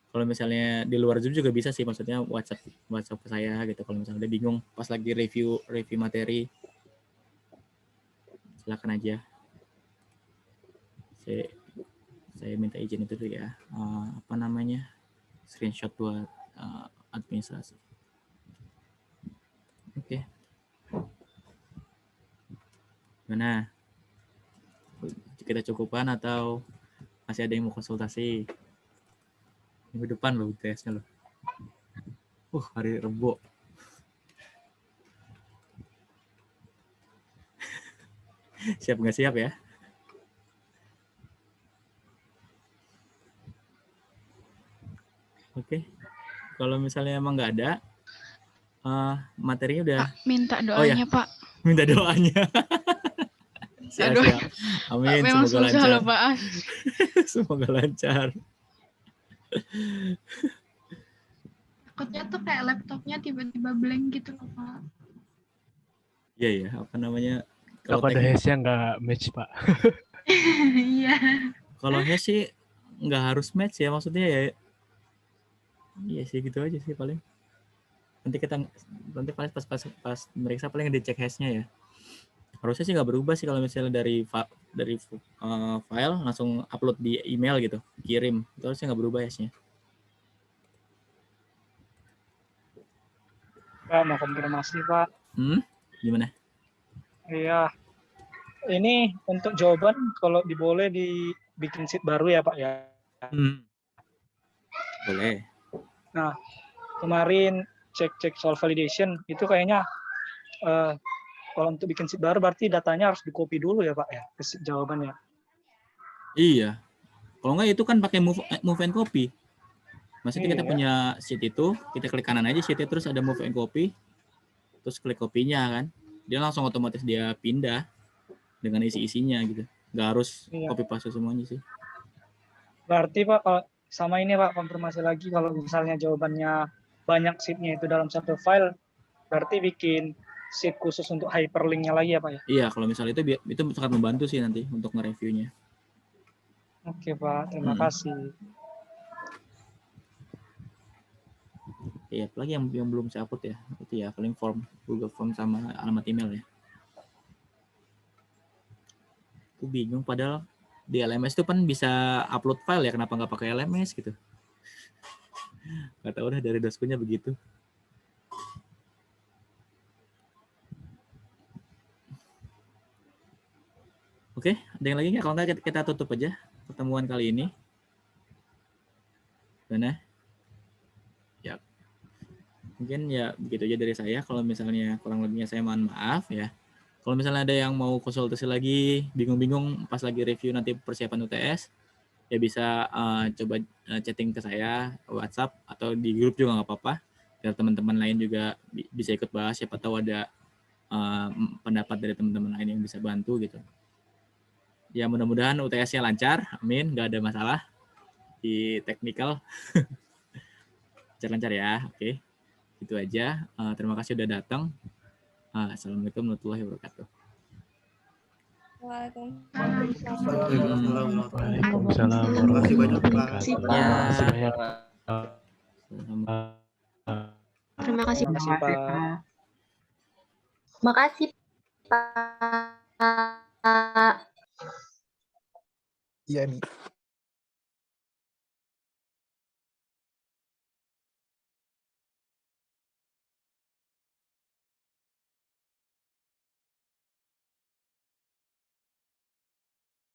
kalau misalnya di luar Zoom juga bisa sih, maksudnya WhatsApp ke saya gitu. Kalau misalnya udah bingung pas lagi review materi, silakan aja. Saya minta izin itu dulu ya. Screenshot buat administrasi. Oke. Gimana? Kita cukupan atau masih ada yang mau konsultasi? Minggu depan loh UTS-nya loh. Hari Rebo. Siap nggak siap ya? Oke. Kalau misalnya emang nggak ada, materinya udah. Pak, minta doanya Pak. Minta doanya. Siap. Amin. Memang semoga susah lancar. loh Pak. Semoga lancar. Takutnya tuh kayak laptopnya tiba-tiba blank gitu loh Pak. Iya, Kalau ada hash-nya nggak match Pak. Iya. Kalau hash sih nggak harus match ya, maksudnya ya. Iya sih gitu aja sih paling. Nanti paling pas meriksa paling dicek hash-nya ya. Harusnya sih nggak berubah sih kalau misalnya dari file langsung upload di email gitu, kirim. Itu harusnya nggak berubah hash-nya. Pak, mau konfirmasi Pak. Gimana? Iya. Ini untuk jawaban kalau boleh dibikin sheet baru ya Pak ya. Boleh. Nah, kemarin cek soal validation itu kayaknya kalau untuk bikin sheet baru berarti datanya harus di-copy dulu ya Pak ya, ke sheet jawabannya. Iya. Kalau nggak itu kan pakai move and copy. Maksudnya kita punya sheet itu, kita klik kanan aja sheet-nya, terus ada move and copy, terus klik copy-nya kan. Dia langsung otomatis dia pindah dengan isi-isinya gitu. Nggak harus copy paste semuanya sih. Berarti Pak, sama ini Pak, konfirmasi lagi kalau misalnya jawabannya banyak sheet-nya itu dalam satu file, berarti bikin sheet khusus untuk hyperlink-nya lagi ya Pak ya? Iya, kalau misalnya itu sangat membantu sih nanti untuk nge-review-nya. Oke Pak, terima kasih. Iya, apalagi yang belum saya upload ya, itu ya paling form, Google Form sama alamat email ya. Aku bingung, padahal di LMS itu kan bisa upload file ya, kenapa nggak pakai LMS gitu? Nggak tahu udah dari doskunya begitu. Oke, ada yang lagi nggak? Kalau nggak kita tutup aja pertemuan kali ini. Mana? Ya. Mungkin ya begitu aja dari saya. Kalau misalnya kurang lebihnya saya mohon maaf ya. Kalau misalnya ada yang mau konsultasi lagi, bingung-bingung pas lagi review nanti persiapan UTS, ya bisa coba chatting ke saya, WhatsApp, atau di grup juga nggak apa-apa. Biar teman-teman lain juga bisa ikut bahas, siapa tahu ada pendapat dari teman-teman lain yang bisa bantu gitu. Ya mudah-mudahan UTS-nya lancar, amin, nggak ada masalah di teknikal. Lancar ya, oke. Itu aja. Terima kasih udah datang. Assalamualaikum warahmatullahi wabarakatuh. Waalaikumsalam. Waalaikumsalam Terima kasih banyak, Pak. warahmatullahi wabarakatuh. Ya. Terima kasih banyak. Terima kasih. Terima kasih Pak. Makasih Pak. Iya nih.